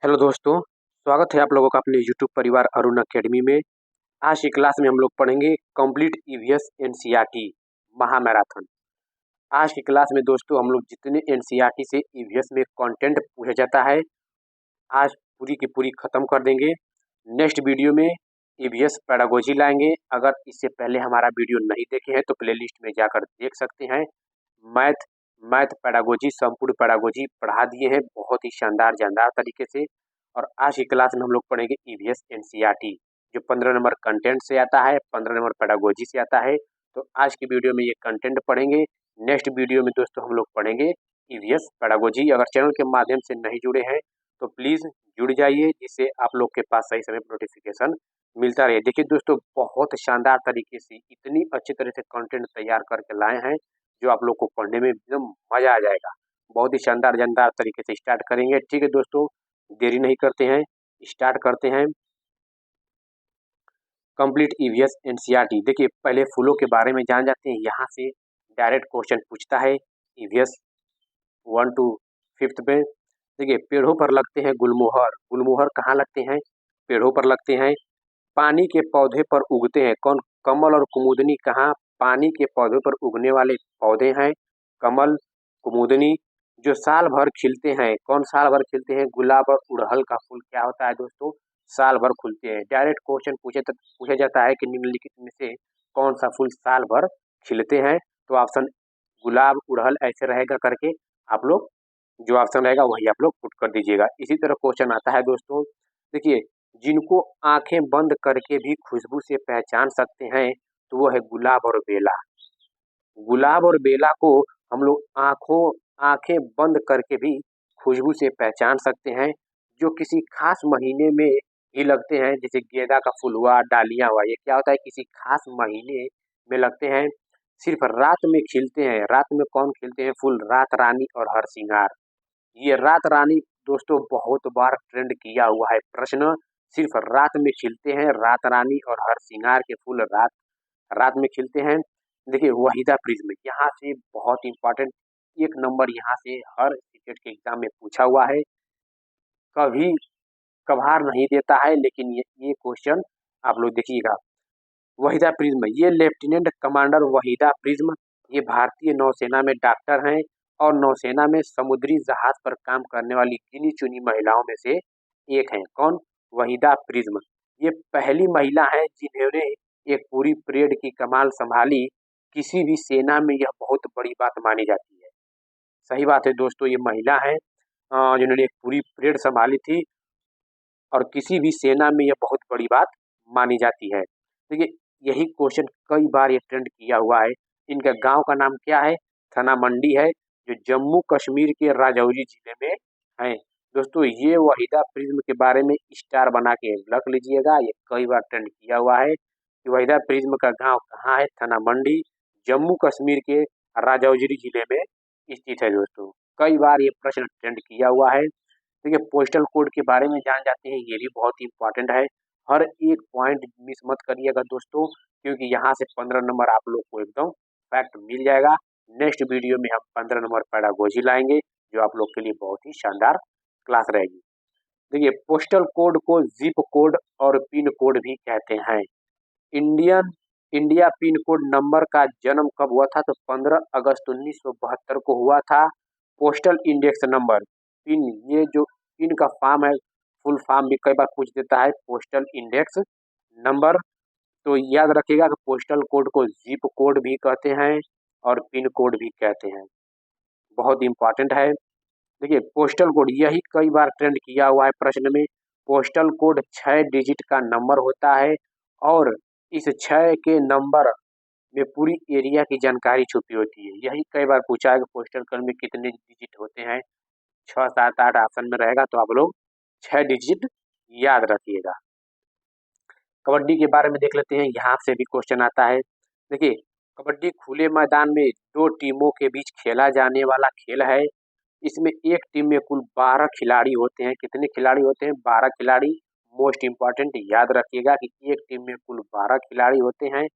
Hello दोस्तों, स्वागत है आप लोगों का अपने यूट्यूब परिवार अरुण अकेडमी में। आज की क्लास में हम लोग पढ़ेंगे कंप्लीट ईवीएस एनसीईआरटी महामैराथन। आज की क्लास में दोस्तों हम लोग जितने एनसीईआरटी से ईवीएस में कंटेंट पूछा जाता है आज पूरी की पूरी खत्म कर देंगे। नेक्स्ट वीडियो में ईवीएस पेडागोजी लाएंगे। अगर इससे पहले हमारा वीडियो नहीं देखे हैं तो प्लेलिस्ट में जाकर देख सकते हैं। मैथ पेडागोजी, संपूर्ण पेडागोजी पढ़ा दिए हैं बहुत ही शानदार तरीके से। और आज की क्लास में हम लोग पढ़ेंगे ईवीएस एनसीईआरटी जो 15 नंबर कंटेंट से आता है, 15 नंबर पेडागोजी से आता है। तो आज की वीडियो में ये कंटेंट पढ़ेंगे। नेक्स्ट वीडियो में दोस्तों हम लोग पढ़ेंगे ईवीएस पेडागोजी। अगर चैनल के माध्यम से नहीं जुड़े हैं तो प्लीज़ जुड़ जाइए, जिससे आप लोग के पास सही समय पर नोटिफिकेशन मिलता रहे। देखिए दोस्तों, बहुत शानदार तरीके से इतनी अच्छी तरह से कंटेंट तैयार करके लाए हैं जो आप लोग को पढ़ने में एकदम मज़ा आ जाएगा। बहुत ही शानदार तरीके से स्टार्ट करेंगे। ठीक है दोस्तों, देरी नहीं करते हैं, स्टार्ट करते हैं। Complete EVS NCERT. देखिए पहले फूलों के बारे में जान जाते हैं। यहाँ से डायरेक्ट क्वेश्चन पूछता है ईवीएस 1 to 5 में। देखिए पेड़ों पर लगते हैं गुलमोहर। गुलमोहर कहाँ लगते हैं? पेड़ों पर लगते हैं। पानी के पौधे पर उगते हैं कौन? कमल और कुमुदनी कहाँ? पानी के पौधे पर उगने वाले पौधे हैं कमल, कुमुदनी। जो साल भर खिलते हैं, कौन साल भर खिलते हैं? गुलाब और उड़हल का फूल क्या होता है दोस्तों? साल भर खुलते हैं। डायरेक्ट क्वेश्चन पूछा जाता है कि निम्नलिखित में से कौन सा फूल साल भर खिलते हैं? तो ऑप्शन गुलाब, उड़हल ऐसे रहेगा करके आप लोग जो ऑप्शन रहेगा वही आप लोग पुट कर दीजिएगा। इसी तरह क्वेश्चन आता है दोस्तों, देखिए जिनको आंखें बंद करके भी खुशबू से पहचान सकते हैं तो वो है गुलाब और बेला। गुलाब और बेला को हम लोग आंखें बंद करके भी खुशबू से पहचान सकते हैं, जो किसी खास महीने में ही लगते हैं। जैसे गेंदा का फूल हुआ, डालिया हुआ, ये क्या होता है? किसी खास महीने में लगते हैं। सिर्फ रात में खिलते हैं। रात में कौन खिलते हैं फूल? रात रानी और हरसिंगार। ये रात रानी दोस्तों बहुत बार ट्रेंड किया हुआ है प्रश्न। सिर्फ रात में खिलते हैं। रात रानी और हरसिंगार के फूल रात रात में खिलते हैं। देखिए वहीदा प्रिज्म, यहाँ से बहुत इंपॉर्टेंट एक नंबर यहाँ से हर स्टेट के एग्जाम में पूछा हुआ है। कभी कभार नहीं देता है, लेकिन ये क्वेश्चन आप लोग देखिएगा। वहीदा प्रिज्म, ये लेफ्टिनेंट कमांडर वहीदा प्रिज्म, ये भारतीय नौसेना में डॉक्टर हैं और नौसेना में समुद्री जहाज पर काम करने वाली गिनी चुनी महिलाओं में से एक हैं। कौन? वहीदा प्रिज्म। ये पहली महिला है जिन्होंने एक पूरी परेड की कमान संभाली। किसी भी सेना में यह बहुत बड़ी बात मानी जाती है। सही बात है दोस्तों, ये महिला है जिन्होंने एक पूरी परेड संभाली थी और किसी भी सेना में यह बहुत बड़ी बात मानी जाती है। देखिए यही क्वेश्चन कई बार ये ट्रेंड किया हुआ है। इनका गांव का नाम क्या है? थना मंडी है, जो जम्मू कश्मीर के राजौरी जिले में है। दोस्तों ये वहीदा प्रिज्म के बारे में स्टार बना के रख लीजिएगा, ये कई बार ट्रेंड किया हुआ है कि वहीदा प्रिज्म का गांव कहाँ है? थना मंडी, जम्मू कश्मीर के राजौरी जिले में स्थित है। दोस्तों कई बार ये प्रश्न ट्रेंड किया हुआ है। देखिए पोस्टल कोड के बारे में जान जाते हैं, ये भी बहुत इंपॉर्टेंट है। हर एक पॉइंट मिस मत करिएगा दोस्तों, क्योंकि यहाँ से 15 नंबर आप लोग को एकदम फैक्ट मिल जाएगा। नेक्स्ट वीडियो में हम 15 नंबर पेडागोजी लाएंगे, जो आप लोग के लिए बहुत ही शानदार क्लास रहेगी। देखिए पोस्टल कोड को जिप कोड और पिन कोड भी कहते हैं। इंडिया पिन कोड नंबर का जन्म कब हुआ था? तो 15 अगस्त 1972 को हुआ था। पोस्टल इंडेक्स नंबर पिन, ये जो पिन का फॉर्म है, फुल फॉर्म भी कई बार पूछ देता है, पोस्टल इंडेक्स नंबर। तो याद रखिएगा कि पोस्टल कोड को जिप कोड भी कहते हैं और पिन कोड भी कहते हैं। बहुत इंपॉर्टेंट है। देखिए पोस्टल कोड यही कई बार ट्रेंड किया हुआ है प्रश्न में। पोस्टल कोड 6 डिजिट का नंबर होता है और इस 6 के नंबर में पूरी एरिया की जानकारी छुपी होती है। यही कई बार पूछा है कि पोस्टल कोड में कितने डिजिट होते हैं? 6, 7, 8 ऑप्शन में रहेगा, तो आप लोग 6 डिजिट याद रखिएगा। कबड्डी के बारे में देख लेते हैं, यहाँ से भी क्वेश्चन आता है। देखिए कबड्डी खुले मैदान में 2 टीमों के बीच खेला जाने वाला खेल है। इसमें एक टीम में कुल 12 खिलाड़ी होते हैं। कितने खिलाड़ी होते हैं? 12 खिलाड़ी। मोस्ट इंपॉर्टेंट याद रखिएगा कि एक टीम में कुल 12 खिलाड़ी होते हैं।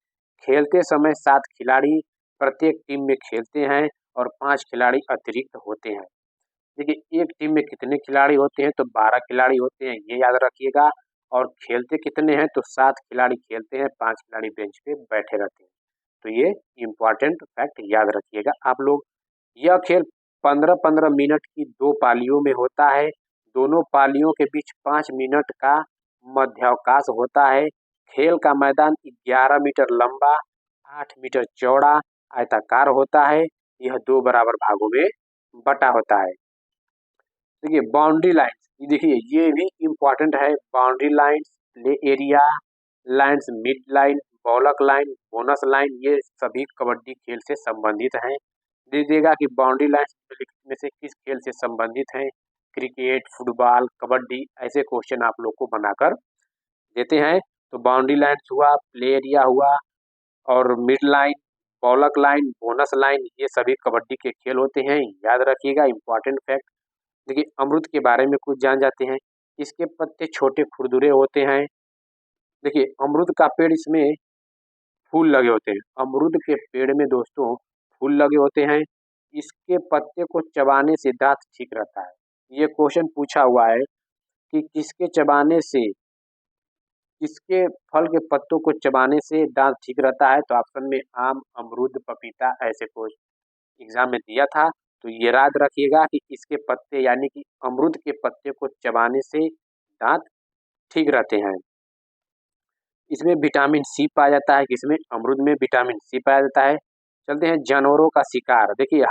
खेलते समय 7 खिलाड़ी प्रत्येक टीम में खेलते हैं और 5 खिलाड़ी अतिरिक्त होते हैं। देखिए एक टीम में कितने खिलाड़ी होते हैं, तो 12 खिलाड़ी होते हैं, ये याद रखिएगा। और खेलते कितने हैं, तो 7 खिलाड़ी खेलते हैं, 5 खिलाड़ी बेंच पे बैठे रहते हैं। तो ये इम्पोर्टेंट फैक्ट याद रखिएगा आप लोग। यह खेल 15-15 मिनट की 2 पालियों में होता है। दोनों पालियों के बीच 5 मिनट का मध्यावकाश होता है। खेल का मैदान 11 मीटर लंबा, 8 मीटर चौड़ा, आयताकार होता है। यह 2 बराबर भागों में बटा होता है। देखिए बाउंड्री लाइन्स, देखिए ये भी इम्पोर्टेंट है। Boundary lines, play area lines, mid line, baulk line, bonus line, ये सभी कबड्डी खेल से संबंधित हैं। दीजिएगा कि बाउंड्री लाइन में से किस खेल से संबंधित हैं। क्रिकेट, फुटबॉल, कबड्डी, ऐसे क्वेश्चन आप लोग को बनाकर देते हैं। तो बाउंड्री लाइन्स हुआ, प्ले एरिया हुआ, और mid line, baulk line, bonus line, ये सभी कबड्डी के खेल होते हैं, याद रखिएगा। Important fact. देखिए अमरूद के बारे में कुछ जान जाते हैं। इसके पत्ते छोटे खुरदुरे होते हैं। देखिए अमरूद का पेड़, इसमें फूल लगे होते हैं। अमरूद के पेड़ में दोस्तों फूल लगे होते हैं। इसके पत्ते को चबाने से दांत ठीक रहता है। ये क्वेश्चन पूछा हुआ है कि किसके चबाने से, किसके फल के पत्तों को चबाने से दांत ठीक रहता है। तो ऑप्शन में आम, अमरूद, पपीता, ऐसे क्वेश्चन एग्जाम में दिया था। तो ये याद रखिएगा कि इसके पत्ते यानी कि अमरूद के पत्ते को चबाने से दांत ठीक रहते हैं। इसमें विटामिन सी पाया जाता है। किसमें? अमरूद में विटामिन सी पाया जाता है। चलते हैं जानवरों का शिकार। देखिए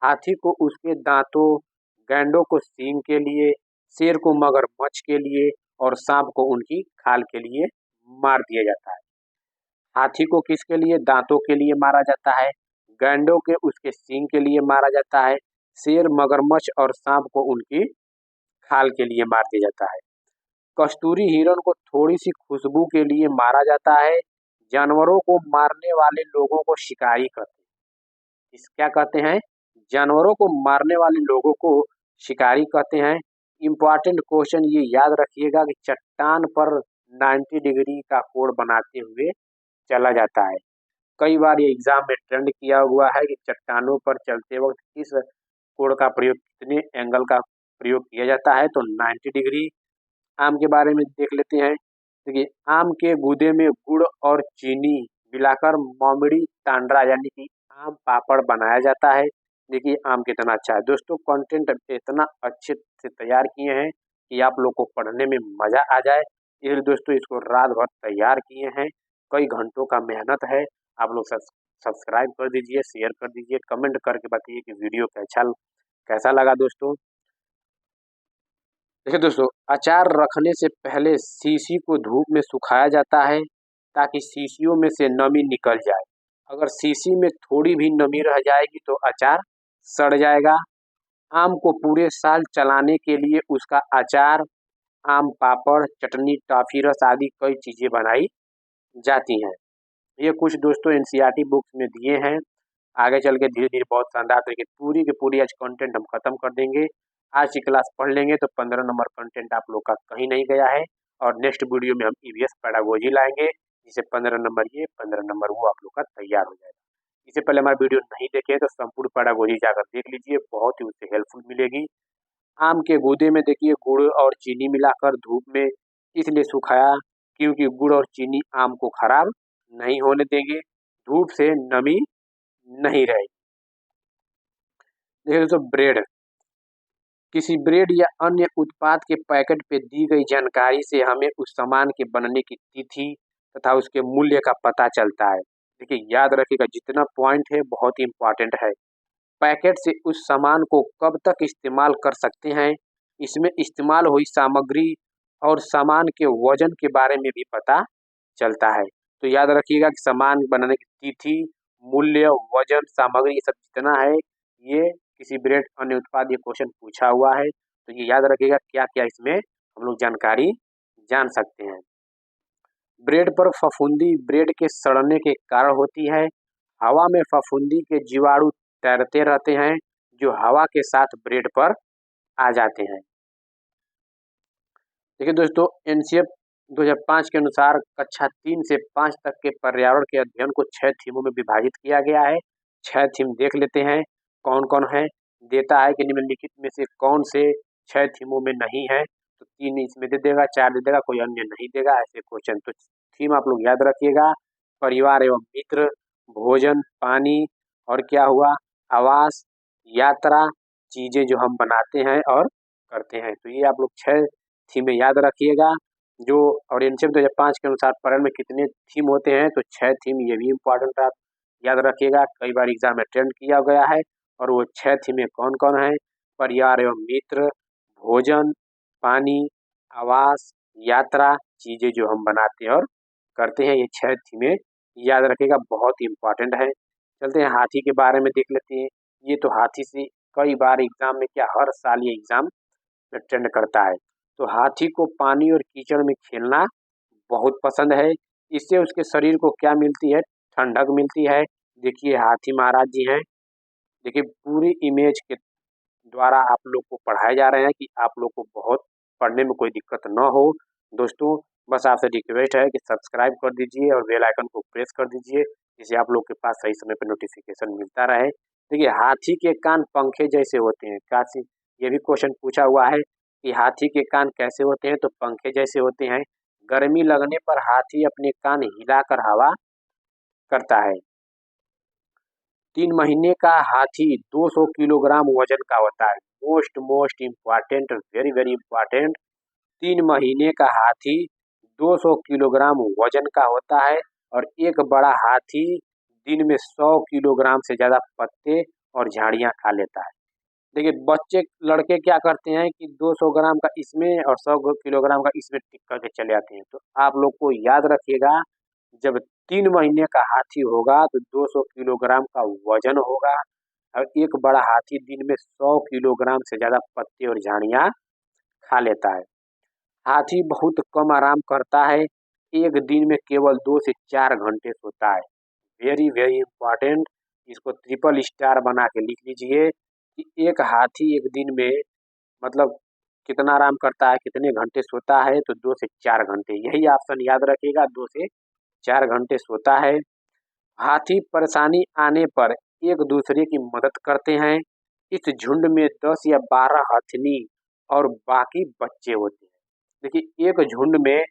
हाथी को उसके दांतों, गैंडों को सींग के लिए, शेर को मगरमच्छ के लिए, और सांप को उनकी खाल के लिए मार दिया जाता है। हाथी को किसके लिए? दांतों के लिए मारा जाता है। गैंडों के उसके सींग के लिए मारा जाता है। शेर, मगरमच्छ और सांप को उनकी खाल के लिए मार दिया जाता है। कस्तूरी हिरण को थोड़ी सी खुशबू के लिए मारा जाता है। जानवरों को मारने वाले लोगों को शिकारी कहते हैं। इस क्या कहते हैं? जानवरों को मारने वाले लोगों को शिकारी कहते हैं। इम्पॉर्टेंट क्वेश्चन ये याद रखिएगा कि चट्टान पर 90 डिग्री का कोण बनाते हुए चला जाता है। कई बार ये एग्जाम में ट्रेंड किया हुआ है कि चट्टानों पर चलते वक्त किस कोण का प्रयोग, कितने एंगल का प्रयोग किया जाता है। तो 90 डिग्री। आम के बारे में देख लेते हैं। देखिए आम के गूदे में गुड़ और चीनी मिलाकर मोमड़ी तांड्रा यानी कि आम पापड़ बनाया जाता है। देखिए आम कितना अच्छा है दोस्तों। कंटेंट इतना अच्छे से तैयार किए हैं कि आप लोग को पढ़ने में मजा आ जाए। इसलिए दोस्तों इसको रात भर तैयार किए हैं, कई घंटों का मेहनत है। आप लोग सब्सक्राइब कर दीजिए, शेयर कर दीजिए, कमेंट करके बताइए कि वीडियो कैसा लगा दोस्तों। देखिए दोस्तों, अचार रखने से पहले शीशी को धूप में सुखाया जाता है ताकि शीशियों में से नमी निकल जाए। अगर शीशी में थोड़ी भी नमी रह जाएगी तो अचार सड़ जाएगा। आम को पूरे साल चलाने के लिए उसका अचार, आम पापड़, चटनी, टॉफी रस आदि कई चीजें बनाई जाती हैं। ये कुछ दोस्तों एनसीईआरटी बुक्स में दिए हैं। आगे चल के धीरे धीरे बहुत शानदार तरीके पूरी की पूरी आज कंटेंट हम खत्म कर देंगे। आज की क्लास पढ़ लेंगे तो 15 नंबर कंटेंट आप लोग का कहीं नहीं गया है। और नेक्स्ट वीडियो में हम ईवीएस पेडागोजी लाएंगे, जिसे 15 नंबर ये, 15 नंबर वो आप लोग का तैयार हो जाएगा। इससे पहले हमारा वीडियो नहीं देखे तो संपूर्ण पेडागोजी जाकर देख लीजिए, बहुत ही उससे हेल्पफुल मिलेगी। आम के गूदे में देखिए गुड़ और चीनी मिलाकर धूप में इसलिए सुखाया क्योंकि गुड़ और चीनी आम को खराब नहीं होने देंगे, धूप से नमी नहीं रहेगी। देखिए दोस्तों ब्रेड, किसी ब्रेड या अन्य उत्पाद के पैकेट पे दी गई जानकारी से हमें उस सामान के बनने की तिथि तथा उसके मूल्य का पता चलता है। देखिए याद रखिएगा जितना पॉइंट है बहुत ही इंपॉर्टेंट है। पैकेट से उस सामान को कब तक इस्तेमाल कर सकते हैं, इसमें इस्तेमाल हुई सामग्री और सामान के वजन के बारे में भी पता चलता है। तो याद रखिएगा कि सामान बनाने की तिथि, मूल्य, वजन, सामग्री, ये सब जितना है, ये किसी ब्रेड अन्य उत्पाद ये क्वेश्चन पूछा हुआ है। तो ये याद रखिएगा क्या क्या इसमें हम लोग जानकारी जान सकते हैं। ब्रेड पर फफूंदी ब्रेड के सड़ने के कारण होती है। हवा में फफूंदी के जीवाणु तैरते रहते हैं जो हवा के साथ ब्रेड पर आ जाते हैं। देखिए दोस्तों एनसीएफ 2005 के अनुसार कक्षा 3 से 5 तक के पर्यावरण के अध्ययन को 6 थीमों में विभाजित किया गया है। 6 थीम देख लेते हैं कौन कौन है। देता है कि निम्नलिखित में से कौन से 6 थीमों में नहीं है, तो 3 इसमें दे देगा, 4 दे देगा, कोई अन्य नहीं देगा, ऐसे क्वेश्चन। तो थीम आप लोग याद रखिएगा, परिवार एवं मित्र, भोजन, पानी, और क्या हुआ, आवास, यात्रा, चीजें जो हम बनाते हैं और करते हैं। तो ये आप लोग 6 थीमें याद रखिएगा। जो ओरिएंटेशन 2005 के अनुसार पर्यावरण में कितने थीम होते हैं, तो 6 थीम, ये भी इम्पोर्टेंट आप याद रखिएगा, कई बार एग्जाम में ट्रेंड किया गया है। और वो 6 थीमें कौन कौन है, परिवार एवं मित्र, भोजन, पानी, आवास, यात्रा, चीजें जो हम बनाते हैं और करते हैं, ये 6 थीमें याद रखिएगा, बहुत ही इम्पोर्टेंट है। चलते हैं हाथी के बारे में देख लेते हैं। ये तो हाथी से कई बार एग्जाम में, क्या हर साल ये एग्जाम में ट्रेंड करता है। तो हाथी को पानी और कीचड़ में खेलना बहुत पसंद है। इससे उसके शरीर को क्या मिलती है, ठंडक मिलती है। देखिए हाथी महाराज जी हैं, देखिए पूरी इमेज के द्वारा आप लोग को पढ़ाए जा रहे हैं कि आप लोग को बहुत पढ़ने में कोई दिक्कत न हो। दोस्तों बस आपसे रिक्वेस्ट है कि सब्सक्राइब कर दीजिए और बेल आइकन को प्रेस कर दीजिए, जिससे आप लोग के पास सही समय पर नोटिफिकेशन मिलता रहे। देखिए हाथी के कान पंखे जैसे होते हैं, काशी ये भी क्वेश्चन पूछा हुआ है कि हाथी के कान कैसे होते हैं, तो पंखे जैसे होते हैं। गर्मी लगने पर हाथी अपने कान हिलाकर हवा करता है। 3 महीने का हाथी 200 किलोग्राम वजन का होता है। Most important, very very important. 3 महीने का हाथी 200 किलोग्राम वजन का होता है और एक बड़ा हाथी दिन में 100 किलोग्राम से ज़्यादा पत्ते और झाड़ियाँ खा लेता है। देखिए बच्चे लड़के क्या करते हैं कि 200 ग्राम का इसमें और 100 किलोग्राम का इसमें टिक करके चले आते हैं। तो आप लोग को याद रखिएगा, जब 3 महीने का हाथी होगा तो 200 किलोग्राम का वजन होगा और एक बड़ा हाथी दिन में 100 किलोग्राम से ज़्यादा पत्ते और झाड़ियाँ खा लेता है। हाथी बहुत कम आराम करता है, एक दिन में केवल 2 से 4 घंटे सोता है। वेरी वेरी इम्पॉर्टेंट, इसको ट्रिपल स्टार बना के लिख लीजिए कि एक हाथी एक दिन में मतलब कितना आराम करता है, कितने घंटे सोता है, तो 2 से 4 घंटे। यही ऑप्शन याद रखिएगा, 2 से 4 घंटे सोता है। हाथी परेशानी आने पर एक दूसरे की मदद करते हैं। इस झुंड में 10 या 12 हथनी और बाकी बच्चे होते हैं। देखिए एक झुंड में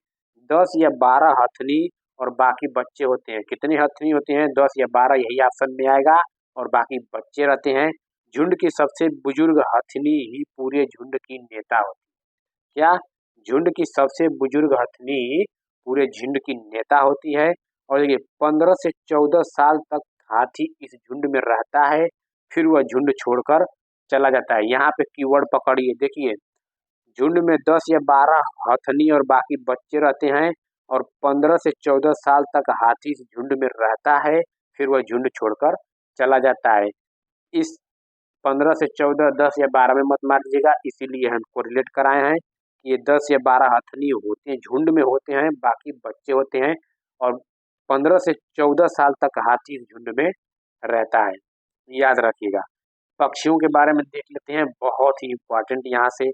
10 या 12 हथनी और बाकी बच्चे होते हैं। कितने हथनी होते हैं, 10 या 12, यही ऑप्शन में आएगा, और बाकी बच्चे रहते हैं। झुंड की सबसे बुजुर्ग हथनी ही पूरे झुंड की नेता होती है। क्या, झुंड की सबसे बुजुर्ग हथनी पूरे झुंड की नेता होती है। और देखिए 15 से 14 साल तक हाथी इस झुंड में रहता है, फिर वह झुंड छोड़कर चला जाता है। यहाँ पे कीवर्ड पकड़िए, देखिए झुंड में 10 या 12 हथनी और बाकी बच्चे रहते हैं और 15 से 14 साल तक हाथी इस झुंड में रहता है, फिर वह झुंड छोड़कर चला जाता है। इस 15 से 14, 10 या 12 में मत मार दीजिएगा, इसीलिए हम कोरिलेट कराए हैं कि ये 10 या 12 हथनी होते हैं, झुंड में होते हैं, बाकी बच्चे होते हैं और 15 से 14 साल तक हाथी इस झुंड में रहता है। याद रखिएगा। पक्षियों के बारे में देख लेते हैं, बहुत ही इम्पोर्टेंट यहाँ से।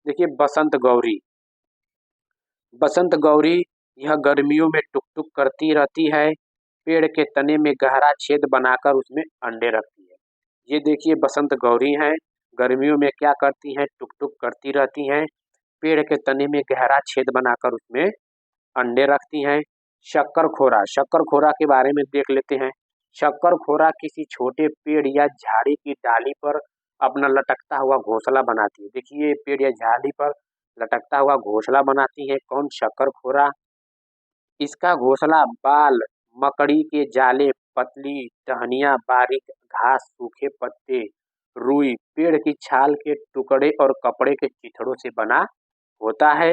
देखिए बसंत गौरी, बसंत गौरी यह गर्मियों में टुक टुक करती रहती है, पेड़ के तने में गहरा छेद बनाकर उसमें अंडे रखती है। ये देखिए बसंत गौरी हैं, गर्मियों में क्या करती हैं, टुक टुक करती रहती हैं, पेड़ के तने में गहरा छेद बनाकर उसमें अंडे रखती हैं। शक्कर खोरा, शक्कर खोरा के बारे में देख लेते हैं। शक्कर खोरा किसी छोटे पेड़ या झाड़ी की डाली पर अपना लटकता हुआ घोंसला बनाती है। देखिए पेड़ या झाड़ी पर लटकता हुआ घोंसला बनाती है कौन, शक्कर खोरा। इसका घोंसला बाल, मकड़ी के जाले, पतली टहनियाँ, बारीक घास, सूखे पत्ते, रुई, पेड़ की छाल के टुकड़े और कपड़े के चिथड़ों से बना होता है।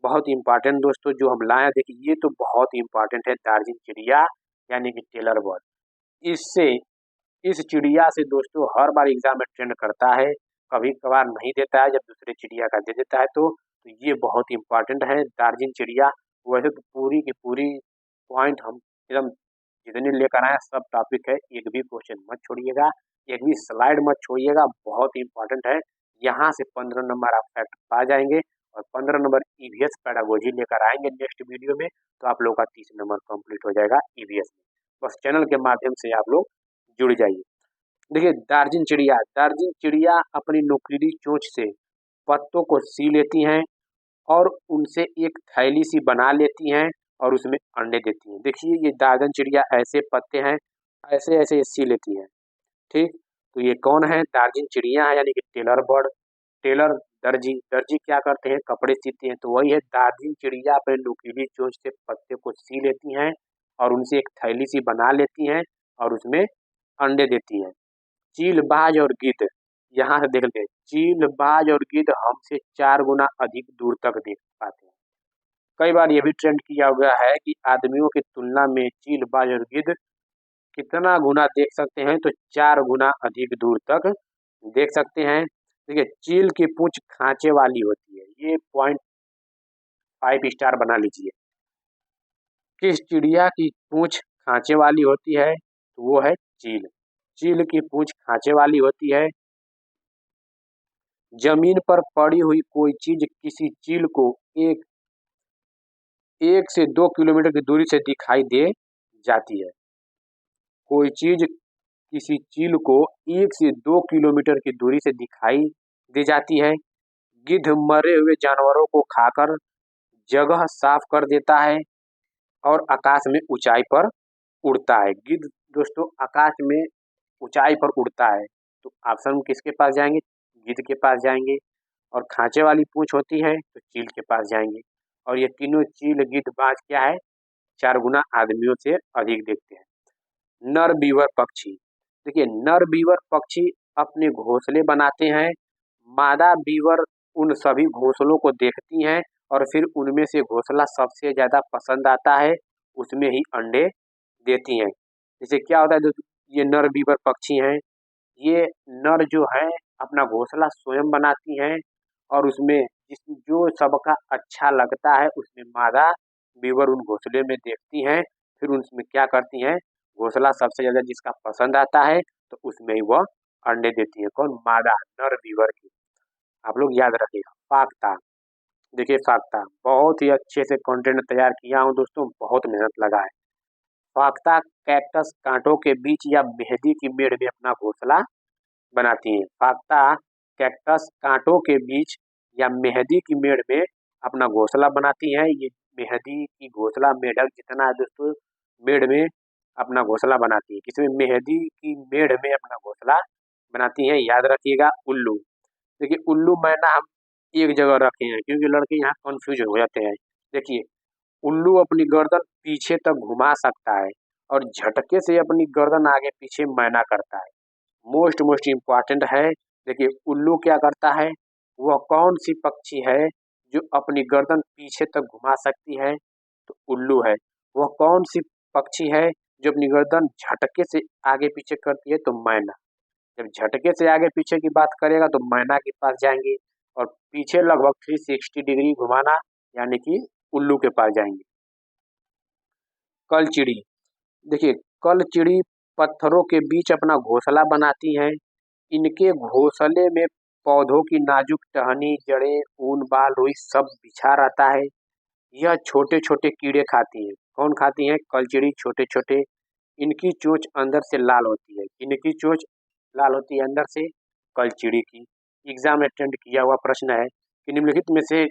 बहुत इम्पोर्टेंट दोस्तों जो हम लाए हैं, देखिए ये तो बहुत ही इम्पोर्टेंट है, दार्जिलिंग चिड़िया यानी कि टेलर बर्ड। इससे इस चिड़िया से दोस्तों हर बार एग्जाम में ट्रेंड करता है, कभी कभार नहीं देता है, जब दूसरे चिड़िया का दे देता है तो ये बहुत इम्पोर्टेंट है दार्जिलिंग चिड़िया। वैसे तो पूरी की पूरी पॉइंट हम एकदम जितने लेकर आए सब टॉपिक है, एक भी क्वेश्चन मत छोड़िएगा, एक भी स्लाइड मत छोड़िएगा, बहुत इम्पोर्टेंट है। यहाँ से 15 नंबर आप फैक्ट पा जाएंगे और 15 नंबर ईवीएस पैडागोजी लेकर आएंगे नेक्स्ट वीडियो में, तो आप लोग का 30 नंबर कंप्लीट हो जाएगा ईवीएस में। बस चैनल के माध्यम से आप लोग जुड़ जाइए। देखिए दार्जिन चिड़िया अपनी नुकीली चोंच से पत्तों को सी लेती हैं और उनसे एक थैली सी बना लेती हैं और उसमें अंडे देती हैं। देखिए ये दार्जिन चिड़िया ऐसे पत्ते हैं, ऐसे ऐसे ये सी लेती हैं। ठीक, तो ये कौन है? दार्जिन चिड़िया है, यानी कि टेलर बर्ड। टेलर दर्जी, दर्जी क्या करते हैं? कपड़े सीते हैं। तो वही है, दार्जिन चिड़िया अपने नुकीली चोंच से पत्ते को सी लेती हैं और उनसे एक थैली सी बना लेती हैं और उसमें अंडे देती हैं। चीलबाज और गिद्ध, यहाँ से देख लेते, चीलबाज और गिद्ध हमसे 4 गुना अधिक दूर तक देख पाते हैं। कई बार ये भी ट्रेंड किया गया है कि आदमियों की तुलना में चीलबाज और गिद्ध कितना गुना देख सकते हैं? तो 4 गुना अधिक दूर तक देख सकते हैं। देखिए चील की पूंछ खांचे वाली होती है, ये पॉइंट 5 स्टार बना लीजिए। किस चिड़िया की पूंछ खांचे वाली होती है? तो वो है चील। चील की पूंछ खांचे वाली होती है। जमीन पर पड़ी हुई कोई चीज किसी चील को एक 1 से 2 किलोमीटर की दूरी से दिखाई दे जाती है। कोई चीज किसी चील को 1 से 2 किलोमीटर की दूरी से दिखाई दे जाती है। गिद्ध मरे हुए जानवरों को खाकर जगह साफ कर देता है और आकाश में ऊंचाई पर उड़ता है। गिद्ध दोस्तों आकाश में ऊंचाई पर उड़ता है, तो ऑप्शन किसके पास जाएंगे? गिद्ध के पास जाएंगे। और खांचे वाली पूंछ होती है तो चील के पास जाएंगे। और ये तीनों चील गिद्ध बाज क्या है? 4 गुना आदमियों से अधिक देखते हैं। नर बीवर पक्षी, देखिए नर बीवर पक्षी अपने घोंसले बनाते हैं। मादा बीवर उन सभी घोंसलों को देखती हैं और फिर उनमें से घोंसला सबसे ज्यादा पसंद आता है उसमें ही अंडे देती हैं। जैसे क्या होता है दोस्तों, ये नर बीवर पक्षी हैं, ये नर जो है अपना घोंसला स्वयं बनाती हैं और उसमें जो सबका अच्छा लगता है उसमें मादा बीवर उन घोंसले में देखती हैं, फिर उसमें क्या करती हैं? घोंसला सबसे ज्यादा जिसका पसंद आता है तो उसमें ही वह अंडे देती है। कौन? मादा नर बीवर की। आप लोग याद रखिएगा। फाख्ता, देखिए फाख्ता बहुत ही अच्छे से कंटेंट तैयार किया हूँ दोस्तों, बहुत मेहनत लगा है। फाख्ता कैक्टस कांटों के बीच या मेहंदी की मेड़ में अपना घोंसला बनाती हैं। फाख्ता कैक्टस कांटों के बीच या मेहंदी की मेड़ में अपना घोंसला बनाती हैं। ये मेहंदी की घोंसला मेढक जितना है दोस्तों, मेड़ में अपना घोंसला बनाती है। किसमें? मेहंदी की मेड़ में अपना घोंसला बनाती हैं। याद रखिएगा उल्लू, देखिए उल्लू मैना हम एक जगह रखे हैं क्योंकि लड़के यहाँ कंफ्यूज हो जाते हैं। देखिए उल्लू अपनी गर्दन पीछे तक घुमा सकता है और झटके से अपनी गर्दन आगे पीछे मैना करता है। मोस्ट मोस्ट इम्पॉर्टेंट है। देखिए उल्लू क्या करता है? वह कौन सी पक्षी है जो अपनी गर्दन पीछे तक घुमा सकती है? तो उल्लू है। वह कौन सी पक्षी है जो अपनी गर्दन झटके से आगे पीछे करती है? तो मैना। जब झटके से आगे पीछे की बात करेगा तो मैना के पास जाएंगे और पीछे लगभग 360 डिग्री घुमाना यानी कि उल्लू के पास जाएंगे। कलचिड़ी, देखिए कलचिड़ी पत्थरों के बीच अपना घोंसला बनाती हैं। इनके घोंसले में पौधों की नाजुक टहनी, जड़ें, ऊन, बाल, रुई सब बिछा रहता है। यह छोटे छोटे कीड़े खाती हैं। कौन खाती हैं? कलचिड़ी छोटे छोटे। इनकी चोंच अंदर से लाल होती है। इनकी चोंच लाल होती है अंदर से, कलचिड़ी की। एग्जाम में अटेंड किया हुआ प्रश्न है कि निम्नलिखित में से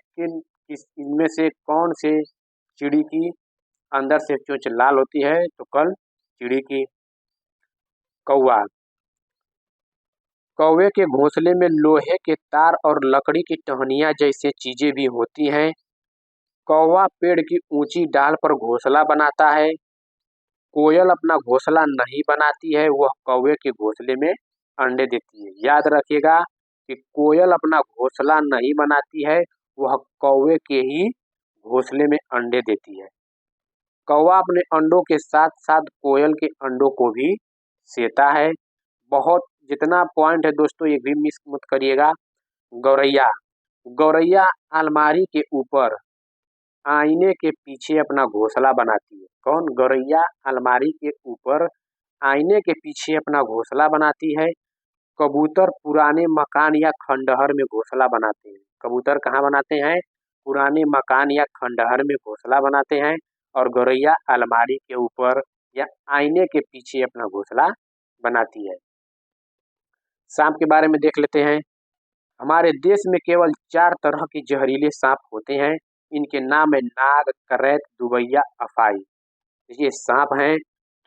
इनमें से कौन से चिड़ी की अंदर से चोंच लाल होती है? तो कलचिड़ी की। कौवा, कौवे के घोंसले में लोहे के तार और लकड़ी की टहनियां जैसे चीजें भी होती हैं। कौवा पेड़ की ऊंची डाल पर घोंसला बनाता है। कोयल अपना घोंसला नहीं बनाती है, वह कौवे के घोंसले में अंडे देती है। याद रखिएगा कि कोयल अपना घोंसला नहीं बनाती है, वह कौवे के ही घोंसले में अंडे देती है। कौवा अपने अंडों के साथ साथ कोयल के अंडों को भी सेता है। बहुत जितना पॉइंट है दोस्तों एक भी मिस मत करिएगा। गौरैया, गौरैया अलमारी के ऊपर आईने के पीछे अपना घोंसला बनाती है। कौन? गौरैया अलमारी के ऊपर आईने के पीछे अपना घोंसला बनाती है। कबूतर पुराने मकान या खंडहर में घोंसला बनाते हैं। कबूतर कहाँ बनाते हैं? पुराने मकान या खंडहर में घोंसला बनाते हैं। और गौरैया अलमारी के ऊपर या आईने के पीछे अपना घोंसला बनाती है। सांप के बारे में देख लेते हैं। हमारे देश में केवल 4 तरह के जहरीले सांप होते हैं। इनके नाम है नाग, करैत, दुबैया, अफाई। ये सांप हैं,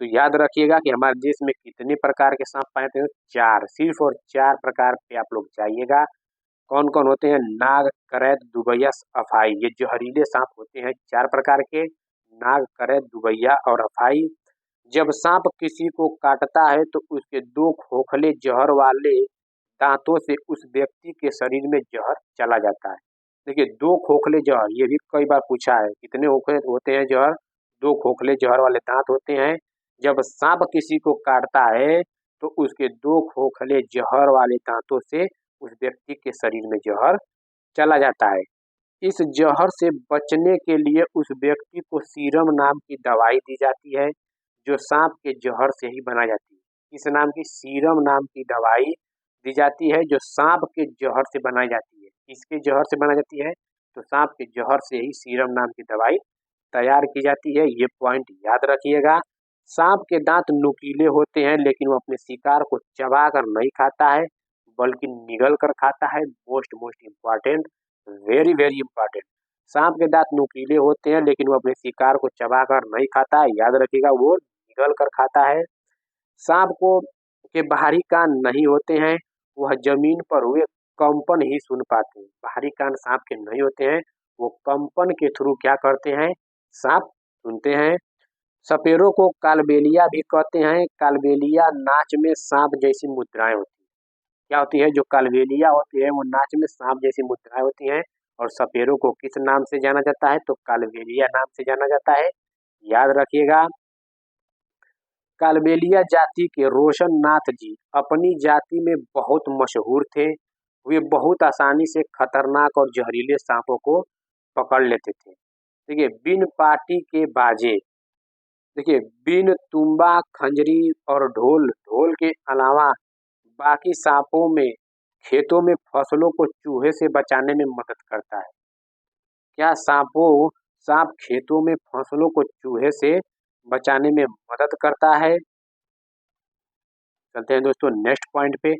तो याद रखिएगा कि हमारे देश में कितने प्रकार के सांप पाए जाते हैं? 4, सिर्फ और 4 प्रकार पे आप लोग जाइएगा। कौन कौन होते हैं? नाग, करैत, दुबैया, अफाई। ये जहरीले सांप होते हैं 4 प्रकार के, नाग, करैत, दुबैया और अफाई। जब सांप किसी को काटता है तो उसके 2 खोखले जहर वाले दांतों से उस व्यक्ति के शरीर में जहर चला जाता है। देखिए 2 खोखले जहर, ये भी कई बार पूछा है, कितने होते हैं जहर? 2 खोखले जहर वाले दांत होते हैं। जब सांप किसी को काटता है तो उसके 2 खोखले जहर वाले दांतों से उस व्यक्ति के शरीर में जहर चला जाता है। इस जहर से बचने के लिए उस व्यक्ति को सीरम नाम की दवाई दी जाती है, जो सांप के जहर से ही बनाई जाती है। इस नाम की सीरम नाम की दवाई दी जाती है, जो सांप के जहर से बनाई जाती है। किसके जहर से बनाई जाती है? तो सांप के जहर से ही सीरम नाम की दवाई तैयार की जाती है। ये पॉइंट याद रखिएगा। सांप के दांत नुकीले होते हैं, लेकिन वो अपने शिकार को चबा कर नहीं खाता है, बल्कि निगल कर खाता है। Most important, very very important. सांप के दांत नुकीले होते हैं, लेकिन वो अपने शिकार को चबाकर नहीं खाता है। याद रखिएगा, वो निगल कर खाता है। सांप को के बाहरी कान नहीं होते हैं, वह जमीन पर हुए कंपन ही सुन पाते हैं। बाहरी कान सांप के नहीं होते हैं, वो कंपन के थ्रू क्या करते हैं? सांप सुनते हैं। सपेरों को कालबेलिया भी कहते हैं। कालबेलिया नाच में सांप जैसी मुद्राएं होती हैं। क्या होती है? जो कालबेलिया होती है वो नाच में सांप जैसी मुद्राएं होती हैं। और सपेरों को किस नाम से जाना जाता है? तो कालबेलिया नाम से जाना जाता है। याद रखिएगा। कालबेलिया जाति के रोशन नाथ जी अपनी जाति में बहुत मशहूर थे। वे बहुत आसानी से खतरनाक और जहरीले सांपों को पकड़ लेते थे। देखिए बिन पाटी के बाजे, देखिए बीन, तुंबा, खंजरी और ढोल, ढोल के अलावा बाकी सांपों में खेतों में फसलों को चूहे से बचाने में मदद करता है। क्या सांप खेतों में फसलों को चूहे से बचाने में मदद करता है? चलते हैं दोस्तों नेक्स्ट पॉइंट पे।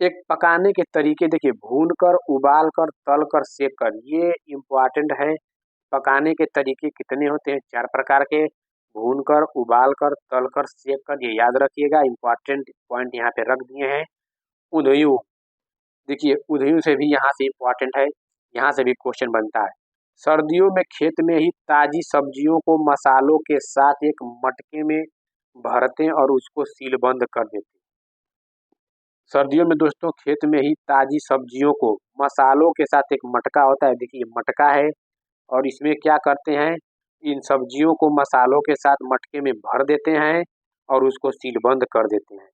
एक पकाने के तरीके देखिए, भूनकर, उबालकर, तलकर, सेककर, ये इम्पोर्टेंट है। पकाने के तरीके कितने होते हैं? 4 प्रकार के, भूनकर, उबालकर, तलकर, सेककर। ये याद रखिएगा, इम्पोर्टेंट पॉइंट यहाँ पे रख दिए हैं। उधयू, देखिए उधयू से भी यहाँ से इम्पोर्टेंट है, यहाँ से भी क्वेश्चन बनता है। सर्दियों में खेत में ही ताजी सब्जियों को मसालों के साथ एक मटके में भरते और उसको सीलबंद कर देते। सर्दियों में दोस्तों खेत में ही ताजी सब्जियों को मसालों के साथ एक मटका होता है, देखिए मटका है, और इसमें क्या करते हैं? इन सब्जियों को मसालों के साथ मटके में भर देते हैं और उसको सीलबंद कर देते हैं।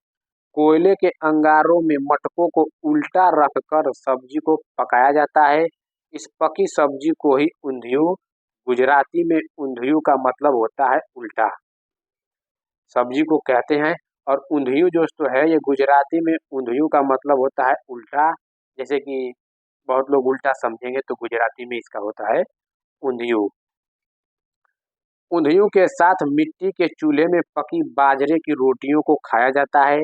कोयले के अंगारों में मटकों को उल्टा रखकर सब्जी को पकाया जाता है। इस पकी सब्जी को ही ऊंधियू, गुजराती में ऊंधियू का मतलब होता है उल्टा, सब्जी को कहते हैं। और ऊंधियू दोस्तों है, ये गुजराती में ऊंधियू का मतलब होता है उल्टा। जैसे कि बहुत लोग उल्टा समझेंगे, तो गुजराती में इसका होता है ऊंधियू। ऊंधियू के साथ मिट्टी के चूल्हे में पकी बाजरे की रोटियों को खाया जाता है।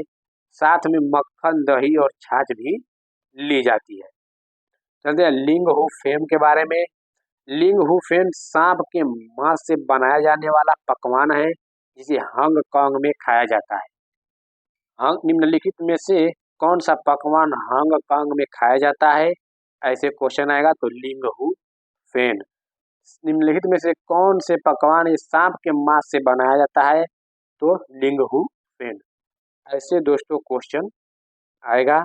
साथ में मक्खन, दही और छाछ भी ली जाती है। चलते हैं लिंग हु फेम के बारे में। लिंग हु फेम सांप के मांस से बनाया जाने वाला पकवान है, जिसे हांगकांग में खाया जाता है। निम्नलिखित में से कौन सा पकवान हांगकांग में खाया जाता है? ऐसे क्वेश्चन आएगा तो लिंग हु फेन। निम्नलिखित में से कौन से पकवान इस सांप के मांस से बनाया जाता है? तो लिंग हु फेन। ऐसे दोस्तों क्वेश्चन आएगा।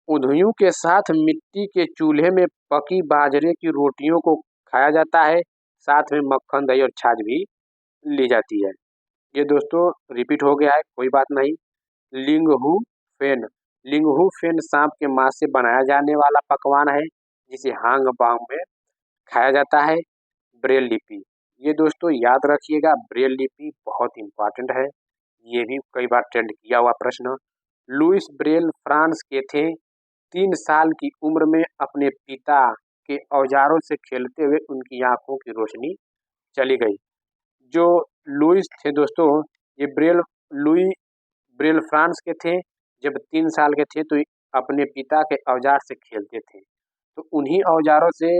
ऊंधियू के साथ मिट्टी के चूल्हे में पकी बाजरे की रोटियों को खाया जाता है। साथ में मक्खन, दही और छाछ भी ली जाती है। ये दोस्तों रिपीट हो गया है, कोई बात नहीं। लिंगहू फेन, लिंगहू फेन सांप के मांस से बनाया जाने वाला पकवान है, जिसे हांगकांग में खाया जाता है। ब्रेल लिपि, ये दोस्तों याद रखिएगा, ब्रेल लिपि बहुत इंपॉर्टेंट है, ये भी कई बार ट्रेंड किया हुआ प्रश्न। लुइस ब्रेल फ्रांस के थे। 3 साल की उम्र में अपने पिता के औजारों से खेलते हुए उनकी आंखों की रोशनी चली गई। जो लुइस थे दोस्तों, ये लुई ब्रेल फ्रांस के थे, जब 3 साल के थे तो अपने पिता के औजार से खेलते थे। तो उन्हीं औजारों से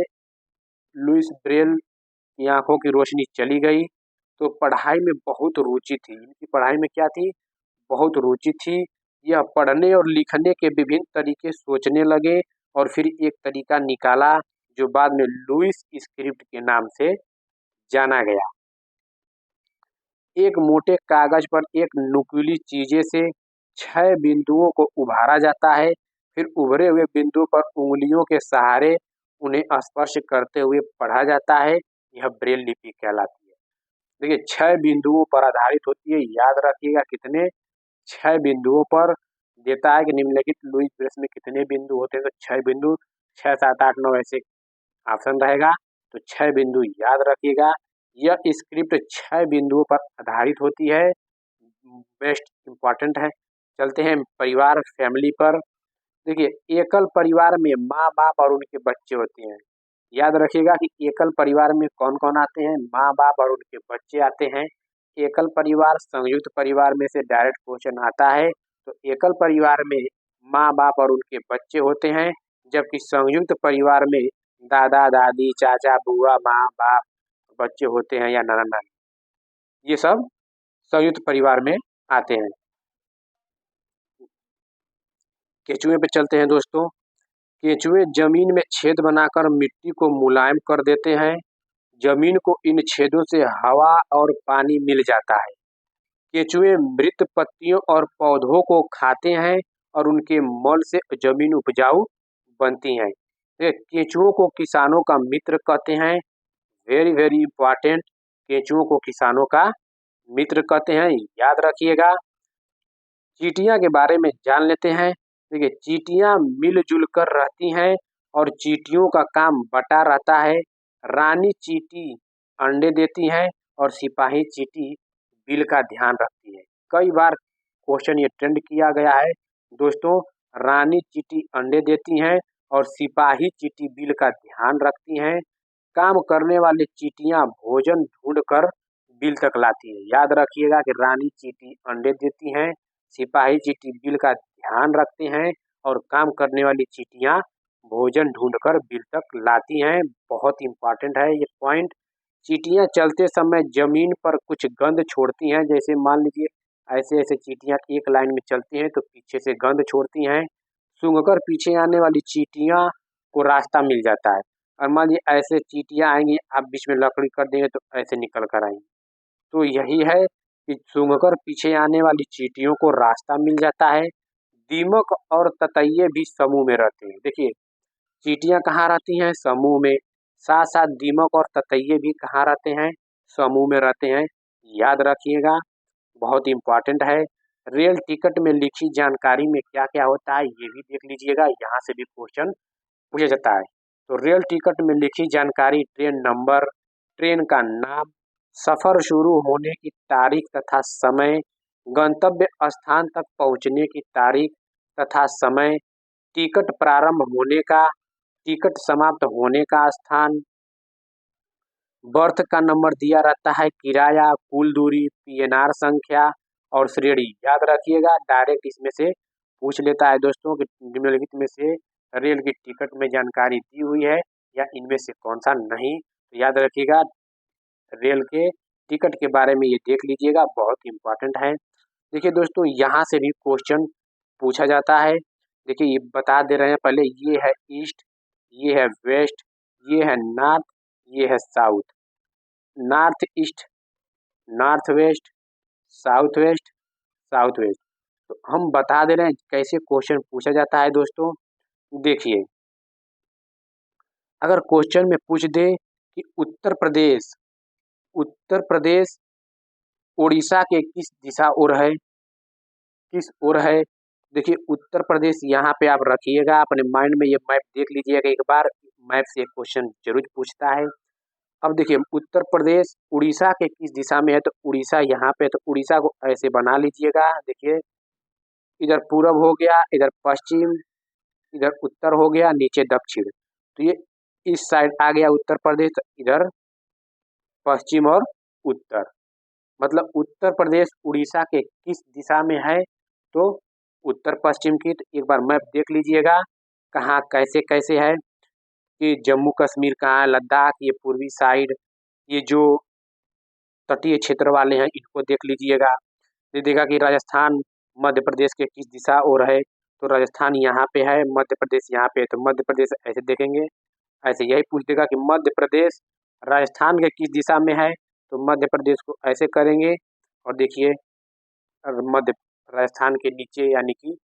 लुइस ब्रेल की आँखों की रोशनी चली गई, तो पढ़ाई में बहुत रुचि थी। इनकी पढ़ाई में क्या थी? बहुत रुचि थी। यह पढ़ने और लिखने के विभिन्न तरीके सोचने लगे और फिर एक तरीका निकाला जो बाद में लुइस स्क्रिप्ट के नाम से जाना गया। एक मोटे कागज पर एक नुकीली चीज़ें से 6 बिंदुओं को उभारा जाता है, फिर उभरे हुए बिंदु पर उँगलियों के सहारे उन्हें स्पर्श करते हुए पढ़ा जाता है। यह ब्रेल लिपि कहलाती है। देखिए 6 बिंदुओं पर आधारित होती है, याद रखिएगा कितने? 6 बिंदुओं पर देता है कि निम्नलिखित लुईस ब्रेल में कितने बिंदु होते हैं, तो 6 बिंदु, 6, 7, 8, 9 ऐसे ऑप्शन रहेगा, तो 6 बिंदु याद रखिएगा। यह स्क्रिप्ट 6 बिंदुओं पर आधारित होती है, बेस्ट इम्पॉर्टेंट है। चलते हैं परिवार फैमिली पर। देखिए एकल परिवार में माँ बाप और उनके बच्चे होते हैं। याद रखिएगा कि एकल परिवार में कौन कौन आते हैं? माँ बाप और उनके बच्चे आते हैं। एकल परिवार संयुक्त परिवार में से डायरेक्ट क्वेश्चन आता है, तो एकल परिवार में माँ बाप और उनके बच्चे होते हैं, जबकि संयुक्त परिवार में दादा दादी चाचा बुआ माँ बाप बच्चे होते हैं या नाना नानी, ये सब संयुक्त परिवार में आते हैं। केचुए पे चलते हैं दोस्तों। केचुए जमीन में छेद बनाकर मिट्टी को मुलायम कर देते हैं। जमीन को इन छेदों से हवा और पानी मिल जाता है। केचुए मृत पत्तियों और पौधों को खाते हैं और उनके मल से जमीन उपजाऊ बनती है। केचुओं को किसानों का मित्र कहते हैं। वेरी वेरी इंपॉर्टेंट, केचुओं को किसानों का मित्र कहते हैं, याद रखिएगा। चींटियां के बारे में जान लेते हैं। देखिए चींटियां मिलजुल कर रहती हैं और चींटियों का काम बटा रहता है। रानी चींटी अंडे देती हैं और सिपाही चींटी बिल का ध्यान रखती है। कई बार क्वेश्चन ये ट्रेंड किया गया है दोस्तों। रानी चींटी अंडे देती हैं और सिपाही चींटी बिल का ध्यान रखती हैं। काम करने वाली चींटियां भोजन ढूंढकर बिल तक लाती है। याद रखिएगा कि रानी चींटी अंडे देती हैं, सिपाही चींटी बिल का ध्यान रखते हैं और काम करने वाली चींटियां भोजन ढूंढकर बिल तक लाती हैं। बहुत इंपॉर्टेंट है ये पॉइंट। चींटियां चलते समय जमीन पर कुछ गंध छोड़ती हैं, जैसे मान लीजिए ऐसे ऐसे चींटियां एक लाइन में चलती हैं तो पीछे से गंध छोड़ती हैं। सूंघकर पीछे आने वाली चींटियां को रास्ता मिल जाता है, और मान लीजिए ऐसे चींटियां आएंगी, आप बीच में लकड़ी कर देंगे तो ऐसे निकल कर आएंगी। तो यही है कि सूंघकर पीछे आने वाली चींटियों को रास्ता मिल जाता है। दीमक और ततैये भी समूह में रहते हैं। देखिए चींटियां कहाँ रहती हैं? समूह में। साथ साथ दीमक और ततैये भी कहाँ रहते हैं? समूह में रहते हैं। याद रखिएगा, बहुत इंपॉर्टेंट है। रेल टिकट में लिखी जानकारी में क्या क्या होता है ये भी देख लीजिएगा, यहाँ से भी क्वेश्चन पूछा जाता है। तो रेल टिकट में लिखी जानकारी ट्रेन नंबर, ट्रेन का नाम, सफर शुरू होने की तारीख तथा समय, गंतव्य स्थान तक पहुंचने की तारीख तथा समय, टिकट प्रारंभ होने का, टिकट समाप्त होने का स्थान, बर्थ का नंबर दिया रहता है, किराया, कुल दूरी, पीएनआर संख्या और श्रेणी। याद रखिएगा, डायरेक्ट इसमें से पूछ लेता है दोस्तों कि निम्नलिखित में से रेल की टिकट में जानकारी दी हुई है या इनमें से कौन सा नहीं। तो याद रखिएगा, रेल के टिकट के बारे में ये देख लीजिएगा, बहुत इंपॉर्टेंट है। देखिए दोस्तों यहाँ से भी क्वेश्चन पूछा जाता है। देखिए ये बता दे रहे हैं पहले, ये है ईस्ट, ये है वेस्ट, ये है नॉर्थ, ये है south. North east, north west, south west, south west. तो हम बता दे रहे हैं कैसे क्वेश्चन पूछा जाता है दोस्तों। देखिए अगर क्वेश्चन में पूछ दे कि उत्तर प्रदेश, उत्तर प्रदेश उड़ीसा के किस दिशा ओर है, किस ओर है? देखिए उत्तर प्रदेश यहाँ पे आप रखिएगा, अपने माइंड में ये मैप देख लीजिएगा एक बार, मैप से क्वेश्चन जरूर पूछता है। अब देखिए उत्तर प्रदेश उड़ीसा के किस दिशा में है, तो उड़ीसा यहाँ पे, तो उड़ीसा को ऐसे बना लीजिएगा। देखिए इधर पूरब हो गया, इधर पश्चिम, इधर उत्तर हो गया, नीचे दक्षिण। तो ये इस साइड आ गया उत्तर प्रदेश, तो इधर पश्चिम और उत्तर। मतलब उत्तर प्रदेश उड़ीसा के किस दिशा में है, तो उत्तर पश्चिम की, तो एक बार मैप देख लीजिएगा कहाँ कैसे कैसे है कि जम्मू कश्मीर कहाँ है, लद्दाख, ये पूर्वी साइड, ये जो तटीय क्षेत्र वाले हैं इनको देख लीजिएगा। देखिएगा कि राजस्थान मध्य प्रदेश के किस दिशा ओर है, तो राजस्थान यहाँ पे है, मध्य प्रदेश यहाँ पे है, तो मध्य प्रदेश ऐसे देखेंगे। ऐसे यही पूछ देगा कि मध्य प्रदेश राजस्थान के किस दिशा में है, तो मध्य प्रदेश को ऐसे करेंगे और देखिए मध्य राजस्थान के नीचे यानी कि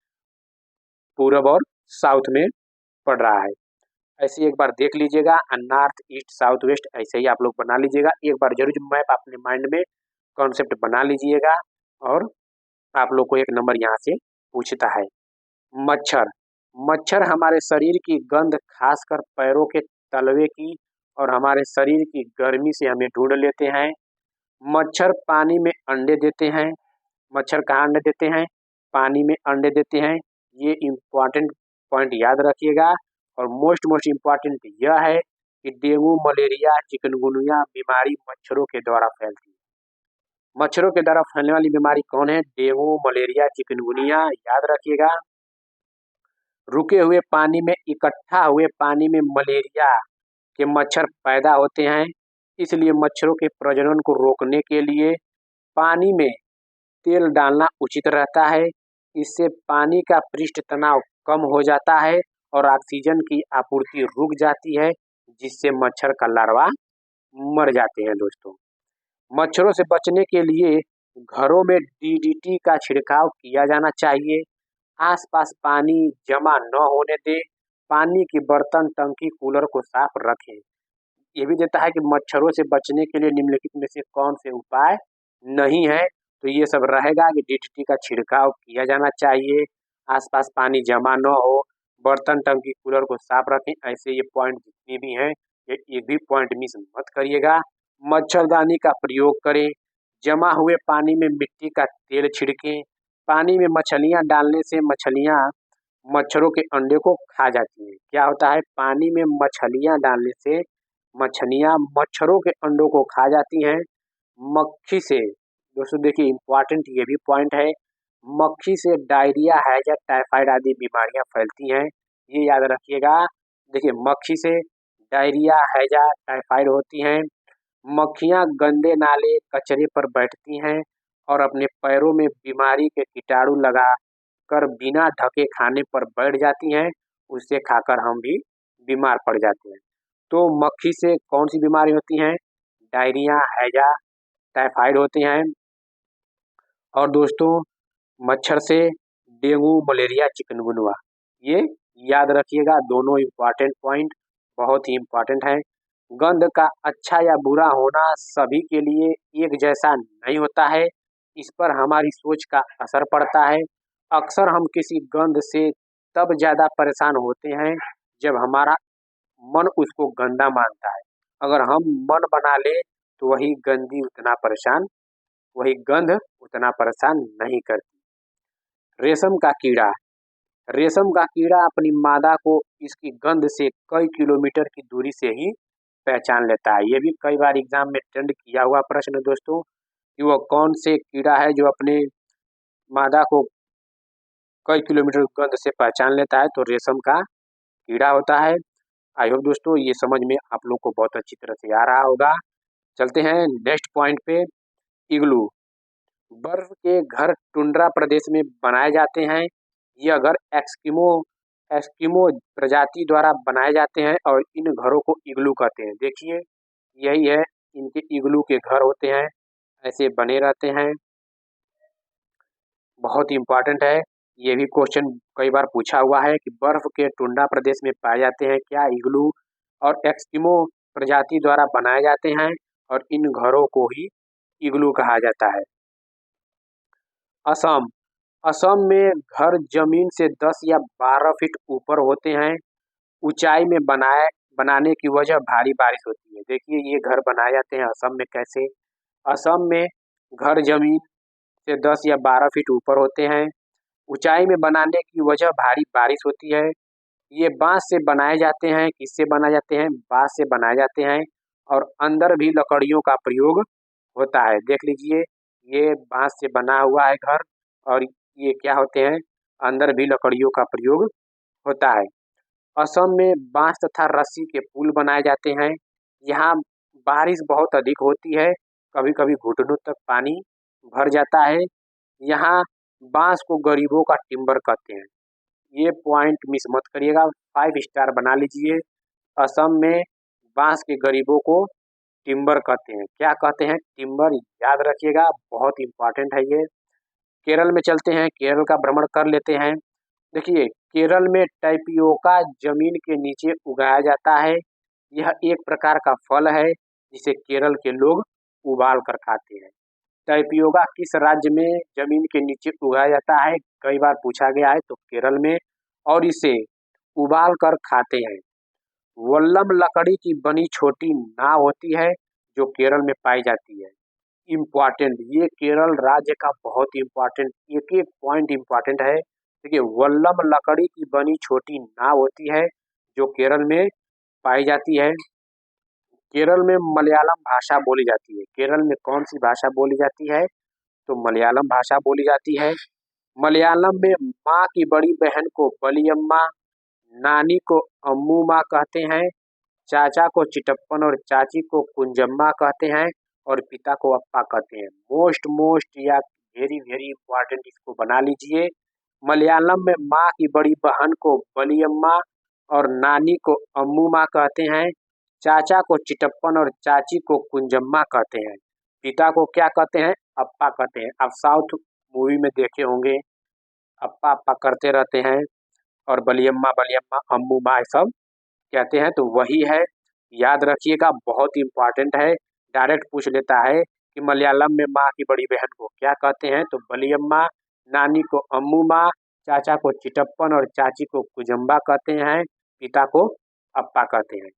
पूरब और साउथ में पड़ रहा है। ऐसे एक बार देख लीजिएगा, नॉर्थ ईस्ट साउथ वेस्ट ऐसे ही आप लोग बना लीजिएगा। एक बार जरूर मैप अपने माइंड में कॉन्सेप्ट बना लीजिएगा। और आप लोग को एक नंबर यहाँ से पूछता है। मच्छर, मच्छर हमारे शरीर की गंध, खासकर पैरों के तलवे की, और हमारे शरीर की गर्मी से हमें ढूंढ लेते हैं। मच्छर पानी में अंडे देते हैं। मच्छर कहाँ अंडे देते हैं? पानी में अंडे देते हैं। ये इम्पॉर्टेंट पॉइंट याद रखिएगा। और मोस्ट इम्पॉर्टेंट यह है कि डेंगू, मलेरिया, चिकनगुनिया बीमारी मच्छरों के द्वारा फैलती है। मच्छरों के द्वारा फैलने वाली बीमारी कौन है? डेंगू, मलेरिया, चिकनगुनिया, याद रखिएगा। रुके हुए पानी में, इकट्ठा हुए पानी में मलेरिया के मच्छर पैदा होते हैं। इसलिए मच्छरों के प्रजनन को रोकने के लिए पानी में तेल डालना उचित रहता है। इससे पानी का पृष्ठ तनाव कम हो जाता है और ऑक्सीजन की आपूर्ति रुक जाती है, जिससे मच्छर का लार्वा मर जाते हैं। दोस्तों, मच्छरों से बचने के लिए घरों में डीडीटी का छिड़काव किया जाना चाहिए। आसपास पानी जमा न होने दें। पानी की बर्तन, टंकी, कूलर को साफ रखें। ये भी देता है कि मच्छरों से बचने के लिए निम्नलिखित में से कौन से उपाय नहीं है, तो ये सब रहेगा कि डीडीटी का छिड़काव किया जाना चाहिए, आसपास पानी जमा न हो, बर्तन, टंकी, कूलर को साफ रखें। ऐसे ये पॉइंट जितने भी हैं, ये एक भी पॉइंट मिस मत करिएगा। मच्छरदानी का प्रयोग करें। जमा हुए पानी में मिट्टी का तेल छिड़कें। पानी में मछलियाँ डालने से मछलियाँ मच्छरों के अंडे को खा जाती हैं। क्या होता है? पानी में मछलियाँ डालने से मछलियाँ मच्छरों के अंडों को खा जाती हैं। मक्खी से, दोस्तों देखिए इम्पॉर्टेंट ये भी पॉइंट है, मक्खी से डायरिया, हैजा, टाइफाइड आदि बीमारियां फैलती हैं। ये याद रखिएगा। देखिए मक्खी से डायरिया, हैजा, टाइफाइड होती हैं। मक्खियां गंदे नाले, कचरे पर बैठती हैं और अपने पैरों में बीमारी के कीटाणु लगा कर बिना ढके खाने पर बैठ जाती हैं। उससे खाकर हम भी बीमार पड़ जाते हैं। तो मक्खी से कौन सी बीमारी होती हैं? डायरिया, हैजा, टाइफाइड होते हैं। और दोस्तों, मच्छर से डेंगू, मलेरिया, चिकनगुनिया, ये याद रखिएगा। दोनों इम्पॉर्टेंट पॉइंट बहुत ही इम्पॉर्टेंट है। गंध का अच्छा या बुरा होना सभी के लिए एक जैसा नहीं होता है। इस पर हमारी सोच का असर पड़ता है। अक्सर हम किसी गंध से तब ज़्यादा परेशान होते हैं जब हमारा मन उसको गंदा मानता है। अगर हम मन बना ले तो वही गंध उतना परेशान नहीं करती। रेशम का कीड़ा, रेशम का कीड़ा अपनी मादा को इसकी गंध से कई किलोमीटर की दूरी से ही पहचान लेता है। ये भी कई बार एग्जाम में ट्रेंड किया हुआ प्रश्न है दोस्तों, कि वह कौन से कीड़ा है जो अपने मादा को कई किलोमीटर गंध से पहचान लेता है, तो रेशम का कीड़ा होता है। आई होप दोस्तों ये समझ में आप लोग को बहुत अच्छी तरह से आ रहा होगा। चलते हैं नेक्स्ट पॉइंट पे। इग्लू, बर्फ के घर टुंड्रा प्रदेश में बनाए जाते हैं। यह घर एस्किमो प्रजाति द्वारा बनाए जाते हैं और इन घरों को इग्लू कहते हैं। देखिए यही है, इनके इग्लू के घर होते हैं, ऐसे बने रहते हैं। बहुत इम्पॉर्टेंट है। ये भी क्वेश्चन कई बार पूछा हुआ है कि बर्फ के टुंड्रा प्रदेश में पाए जाते हैं क्या इग्लू, और एस्किमो प्रजाति द्वारा बनाए जाते हैं और इन घरों को ही इग्लू कहा जाता है। असम, असम में घर जमीन से 10 या 12 फीट ऊपर होते हैं। ऊंचाई में बनाने की वजह भारी बारिश होती है। देखिए ये घर बनाए जाते हैं असम में कैसे। असम में घर जमीन से 10 या 12 फीट ऊपर होते हैं। ऊंचाई में बनाने की वजह भारी बारिश होती है। ये बांस से बनाए जाते हैं। किससे बनाए जाते हैं? बांस से बनाए जाते हैं और अंदर भी लकड़ियों का प्रयोग होता है। देख लीजिए ये बांस से बना हुआ है घर, और ये क्या होते हैं? अंदर भी लकड़ियों का प्रयोग होता है। असम में बांस तथा रस्सी के पुल बनाए जाते हैं। यहाँ बारिश बहुत अधिक होती है, कभी कभी घुटनों तक पानी भर जाता है। यहाँ बांस को गरीबों का टिम्बर कहते हैं। ये पॉइंट मिस मत करिएगा, 5 स्टार बना लीजिए। असम में बांस के गरीबों को टिम्बर कहते हैं। क्या कहते हैं? टिम्बर, याद रखिएगा, बहुत इंपॉर्टेंट है ये। केरल में चलते हैं, केरल का भ्रमण कर लेते हैं। देखिए, केरल में टैपियोका जमीन के नीचे उगाया जाता है। यह एक प्रकार का फल है जिसे केरल के लोग उबाल कर खाते हैं। टैपियोका किस राज्य में जमीन के नीचे उगाया जाता है? कई बार पूछा गया है, तो केरल में, और इसे उबाल कर खाते हैं। वल्लम लकड़ी की बनी छोटी नाव होती है जो केरल में पाई जाती है। इम्पॉर्टेंट, ये केरल राज्य का बहुत इम्पॉर्टेंट, एक एक पॉइंट इम्पॉर्टेंट है। देखिए, वल्लम लकड़ी की बनी छोटी नाव होती है जो केरल में पाई जाती है। केरल में मलयालम भाषा बोली जाती है। केरल में कौन सी भाषा बोली जाती है? तो मलयालम भाषा बोली जाती है। मलयालम में माँ की बड़ी बहन को बलियम्मा, नानी को अम्मूमा कहते हैं, चाचा को चिटप्पन और चाची को कुंजम्मा कहते हैं, और पिता को अप्पा कहते हैं। मोस्ट मोस्ट या वेरी वेरी इंपॉर्टेंट, इसको बना लीजिए। मलयालम में माँ की बड़ी बहन को बलियम्मा और नानी को अम्मूमा कहते हैं, चाचा को चिटप्पन और चाची को कुंजम्मा कहते हैं, पिता को क्या कहते हैं? अप्पा कहते हैं। आप साउथ मूवी में देखे होंगे, अप्पा अप्पा करते रहते हैं और बलियम्मा बलियम्मा अम्मूमा सब कहते हैं, तो वही है। याद रखिएगा, बहुत इंपॉर्टेंट है। डायरेक्ट पूछ लेता है कि मलयालम में माँ की बड़ी बहन को क्या कहते हैं? तो बलियम्मा, नानी को अम्मूमा, चाचा को चिटप्पन और चाची को कुजम्बा कहते हैं, पिता को अप्पा कहते हैं।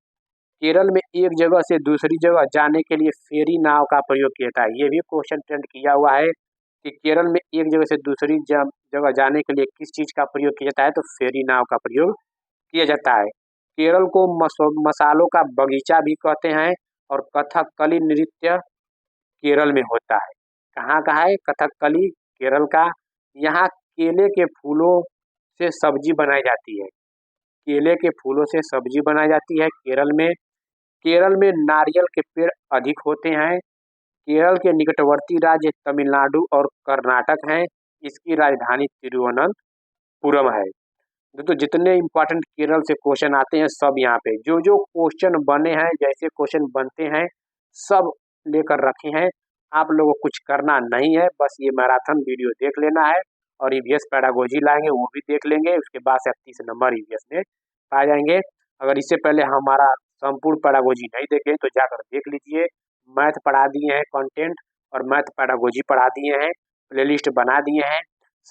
केरल में एक जगह से दूसरी जगह जाने के लिए फेरी नाव का प्रयोग किया जाता है। ये भी क्वेश्चन ट्रेंड किया हुआ है कि केरल में एक जगह से दूसरी जगह जाने के लिए किस चीज का प्रयोग किया जाता है? तो फेरी नाव का प्रयोग किया जाता है। केरल को मसालों का बगीचा भी कहते हैं, और कथकली नृत्य केरल में होता है। कहाँ का है कथकली? केरल का। यहाँ केले के फूलों से सब्जी बनाई जाती है। केले के फूलों से सब्जी बनाई जाती है केरल में। केरल में नारियल के पेड़ अधिक होते हैं। केरल के निकटवर्ती राज्य तमिलनाडु और कर्नाटक हैं। इसकी राजधानी तिरुवनंतपुरम है। तो जितने इम्पोर्टेंट केरल से क्वेश्चन आते हैं सब यहाँ पे, जो जो क्वेश्चन बने हैं, जैसे क्वेश्चन बनते हैं, सब लेकर रखे हैं। आप लोगों को कुछ करना नहीं है, बस ये मैराथन वीडियो देख लेना है, और ईवीएस पैडागोजी लाएंगे वो भी देख लेंगे। उसके बाद से 30 नंबर ईवीएस में आ जाएंगे। अगर इससे पहले हमारा संपूर्ण पैडागोजी नहीं देखे तो जाकर देख लीजिए। मैथ पढ़ा दिए हैं कंटेंट, और मैथ पैडागोजी पढ़ा दिए हैं, प्लेलिस्ट बना दिए हैं।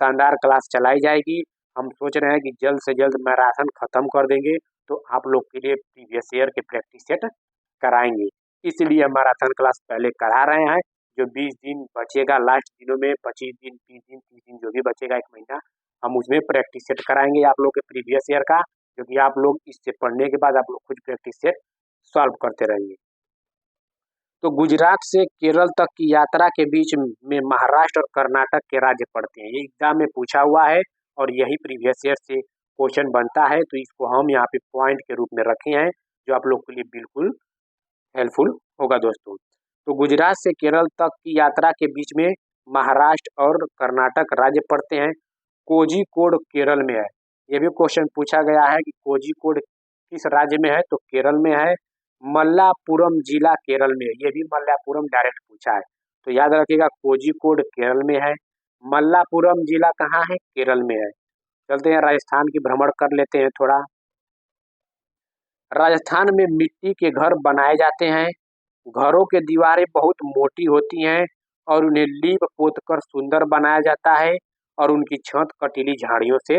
शानदार क्लास चलाई जाएगी। हम सोच रहे हैं कि जल्द से जल्द मैराथन खत्म कर देंगे, तो आप लोग के लिए प्रीवियस ईयर के प्रैक्टिस सेट कराएंगे। इसलिए हम मैराथन क्लास पहले करा रहे हैं। जो 20 दिन बचेगा लास्ट दिनों में, 25 दिन, 30 दिन, 30 दिन, जो भी बचेगा 1 महीना, हम उसमें प्रैक्टिस सेट कराएंगे आप लोग के प्रीवियस ईयर का, क्योंकि आप लोग इससे पढ़ने के बाद आप लोग खुद प्रैक्टिस सेट सॉल्व करते रहेंगे। तो गुजरात से केरल तक की यात्रा के बीच में महाराष्ट्र और कर्नाटक के राज्य पड़ते हैं। ये एग्जाम में पूछा हुआ है, और यही प्रीवियस ईयर से क्वेश्चन बनता है, तो इसको हम यहाँ पे पॉइंट के रूप में रखे हैं, जो आप लोग के लिए बिल्कुल हेल्पफुल होगा दोस्तों। तो गुजरात से केरल तक की यात्रा के बीच में महाराष्ट्र और कर्नाटक राज्य पड़ते हैं। कोझिकोड केरल में है। ये भी क्वेश्चन पूछा गया है कि कोझिकोड किस राज्य में है? तो केरल में है। मल्लापुरम जिला केरल में है। ये भी मल्लापुरम डायरेक्ट पूछा है, तो याद रखिएगा कोझिकोड केरल में है। मल्लापुरम जिला कहाँ है? केरल में है। चलते हैं राजस्थान की भ्रमण कर लेते हैं थोड़ा। राजस्थान में मिट्टी के घर बनाए जाते हैं। घरों के दीवारें बहुत मोटी होती हैं, और उन्हें लीप पोत कर सुंदर बनाया जाता है, और उनकी छत कटीली झाड़ियों से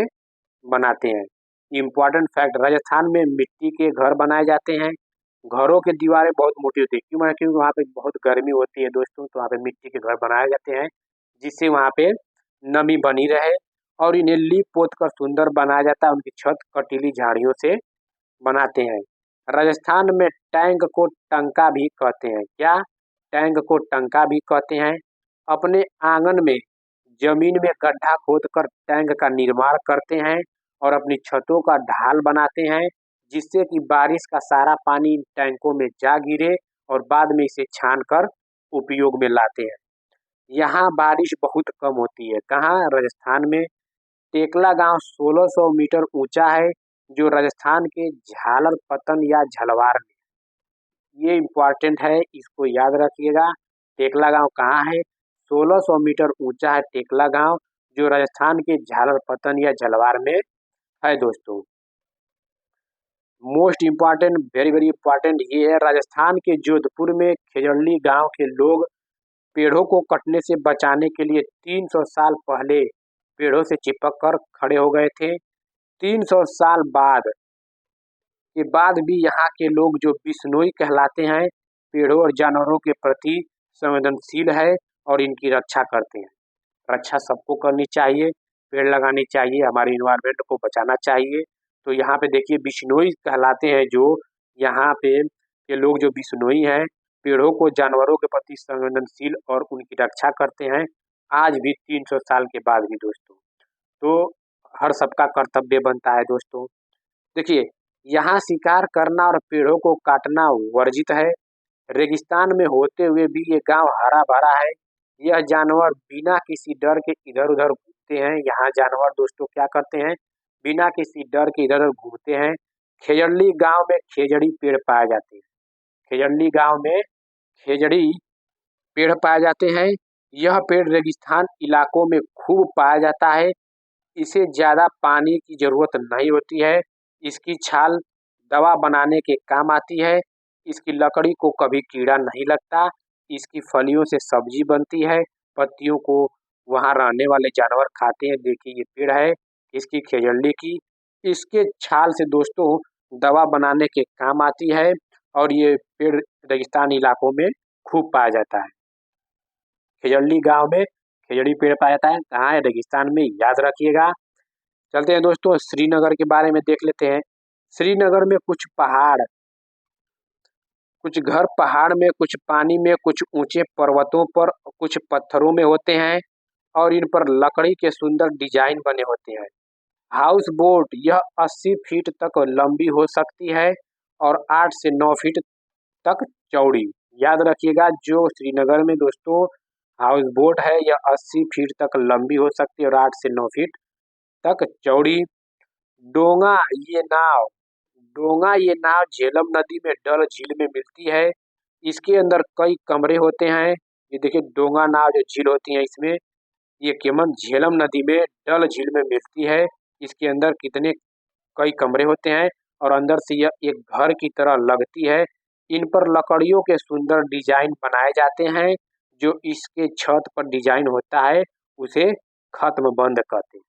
बनाते हैं। इम्पोर्टेंट फैक्ट, राजस्थान में मिट्टी के घर बनाए जाते हैं। घरों की दीवारें बहुत मोटी होती है। क्यों है? क्योंकि वहाँ पे बहुत गर्मी होती है दोस्तों, तो वहाँ पे मिट्टी के घर बनाए जाते हैं, जिससे वहाँ पे नमी बनी रहे, और इन्हें लीप पोत कर सुंदर बनाया जाता है। उनकी छत कटीली झाड़ियों से बनाते हैं। राजस्थान में टैंक को टंका भी कहते हैं। क्या? टैंक को टंका भी कहते हैं। अपने आंगन में जमीन में गड्ढा खोदकर टैंक का निर्माण करते हैं और अपनी छतों का ढाल बनाते हैं, जिससे कि बारिश का सारा पानी इन टैंकों में जा गिरे और बाद में इसे छानकर उपयोग में लाते हैं। यहाँ बारिश बहुत कम होती है। कहाँ? राजस्थान में। टेकला गांव 1600 मीटर ऊंचा है, जो राजस्थान के झालर पतन या झलवार में। ये इम्पोर्टेंट है, इसको याद रखिएगा। टेकला गांव कहाँ है? 1600 मीटर ऊंचा है टेकला गांव, जो राजस्थान के झालर पतन या झलवार में है दोस्तों। Most important, very very important ये है, राजस्थान के जोधपुर में खेजड़ली गांव के लोग पेड़ों को कटने से बचाने के लिए 300 साल पहले पेड़ों से चिपक कर खड़े हो गए थे। 300 साल बाद के बाद भी यहाँ के लोग, जो बिश्नोई कहलाते हैं, पेड़ों और जानवरों के प्रति संवेदनशील है और इनकी रक्षा करते हैं। रक्षा सबको करनी चाहिए, पेड़ लगानी चाहिए, हमारे इन्वायरमेंट को बचाना चाहिए। तो यहाँ पे देखिए बिश्नोई कहलाते हैं जो यहाँ पे ये लोग, जो बिश्नोई हैं, पेड़ों को जानवरों के प्रति संवेदनशील और उनकी रक्षा करते हैं, आज भी 300 साल के बाद भी दोस्तों। तो हर सबका कर्तव्य बनता है दोस्तों। देखिए यहाँ शिकार करना और पेड़ों को काटना वर्जित है। रेगिस्तान में होते हुए भी ये गांव हरा भरा है। यह जानवर बिना किसी डर के इधर उधर घूमते हैं। यहाँ जानवर दोस्तों क्या करते हैं? बिना किसी डर के इधर उधर घूमते हैं। खेजड़ली गांव में खेजड़ी पेड़ पाए जाते हैं। खेजड़ली गांव में खेजड़ी पेड़ पाए जाते हैं। यह पेड़ रेगिस्तान इलाकों में खूब पाया जाता है। इसे ज़्यादा पानी की जरूरत नहीं होती है। इसकी छाल दवा बनाने के काम आती है। इसकी लकड़ी को कभी कीड़ा नहीं लगता। इसकी फलियों से सब्जी बनती है। पत्तियों को वहाँ रहने वाले जानवर खाते हैं। देखिए ये पेड़ है इसकी खेजड़ली की। इसके छाल से दोस्तों दवा बनाने के काम आती है और ये पेड़ रेगिस्तान इलाकों में खूब पाया जाता है। खेजड़ली गांव में खेजड़ी पेड़ पाया जाता है। कहाँ है? रेगिस्तान में, याद रखिएगा। चलते हैं दोस्तों, श्रीनगर के बारे में देख लेते हैं। श्रीनगर में कुछ पहाड़, कुछ घर पहाड़ में, कुछ पानी में, कुछ ऊंचे पर्वतों पर, कुछ पत्थरों में होते हैं और इन पर लकड़ी के सुंदर डिजाइन बने होते हैं। हाउस बोट यह 80 फीट तक लंबी हो सकती है और 8 से 9 फीट तक चौड़ी। याद रखिएगा, जो श्रीनगर में दोस्तों हाउस बोट है यह 80 फीट तक लंबी हो सकती है और 8 से 9 फीट तक चौड़ी। डोंगा ये नाव झेलम नदी में डल झील में मिलती है। इसके अंदर कई कमरे होते हैं। ये देखिए डोंगा नाव जो झील होती है इसमें, ये केवल झेलम नदी में डल झील में मिलती है। इसके अंदर कितने कई कमरे होते हैं और अंदर से यह एक घर की तरह लगती है। इन पर लकड़ियों के सुंदर डिजाइन बनाए जाते हैं। जो इसके छत पर डिजाइन होता है उसे खत्म बंद कहते हैं।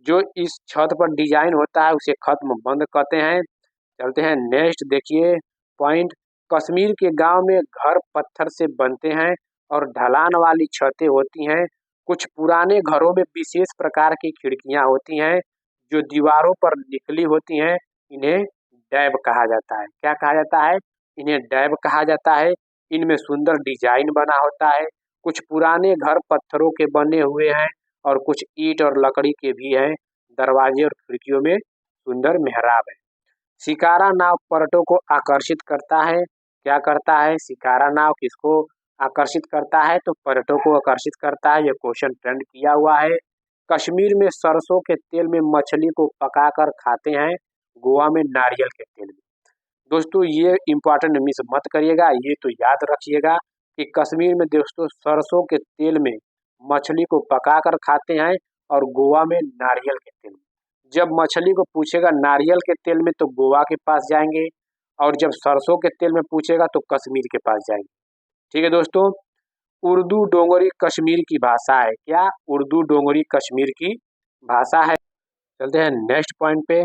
जो इस छत पर डिजाइन होता है उसे खत्म बंद कहते हैं। चलते हैं नेक्स्ट, देखिए पॉइंट। कश्मीर के गांव में घर पत्थर से बनते हैं और ढलान वाली छतें होती हैं। कुछ पुराने घरों में विशेष प्रकार की खिड़कियां होती हैं जो दीवारों पर निकली होती हैं। इन्हें डैब कहा जाता है। क्या कहा जाता है? इन्हें डैब कहा जाता है। इनमें सुंदर डिजाइन बना होता है। कुछ पुराने घर पत्थरों के बने हुए हैं और कुछ ईंट और लकड़ी के भी हैं। दरवाजे और खिड़कियों में सुंदर मेहराब है। शिकारा नाव पर्यटकों को आकर्षित करता है। क्या करता है? शिकारा नाव किसको आकर्षित करता है? तो पर्यटकों को आकर्षित करता है। यह क्वेश्चन ट्रेंड किया हुआ है। कश्मीर में सरसों के तेल में मछली को पकाकर खाते हैं। गोवा में नारियल के तेल में। दोस्तों ये इम्पोर्टेंट मिस मत करिएगा, ये तो याद रखिएगा कि कश्मीर में दोस्तों सरसों के तेल में मछली को पकाकर खाते हैं और गोवा में नारियल के तेल में। जब मछली को पूछेगा नारियल के तेल में तो गोवा के पास जाएंगे और जब सरसों के तेल में पूछेगा तो कश्मीर के पास जाएंगे। ठीक है दोस्तों। उर्दू डोगरी कश्मीर की भाषा है। क्या? उर्दू डोगरी कश्मीर की भाषा है। चलते हैं नेक्स्ट पॉइंट पे,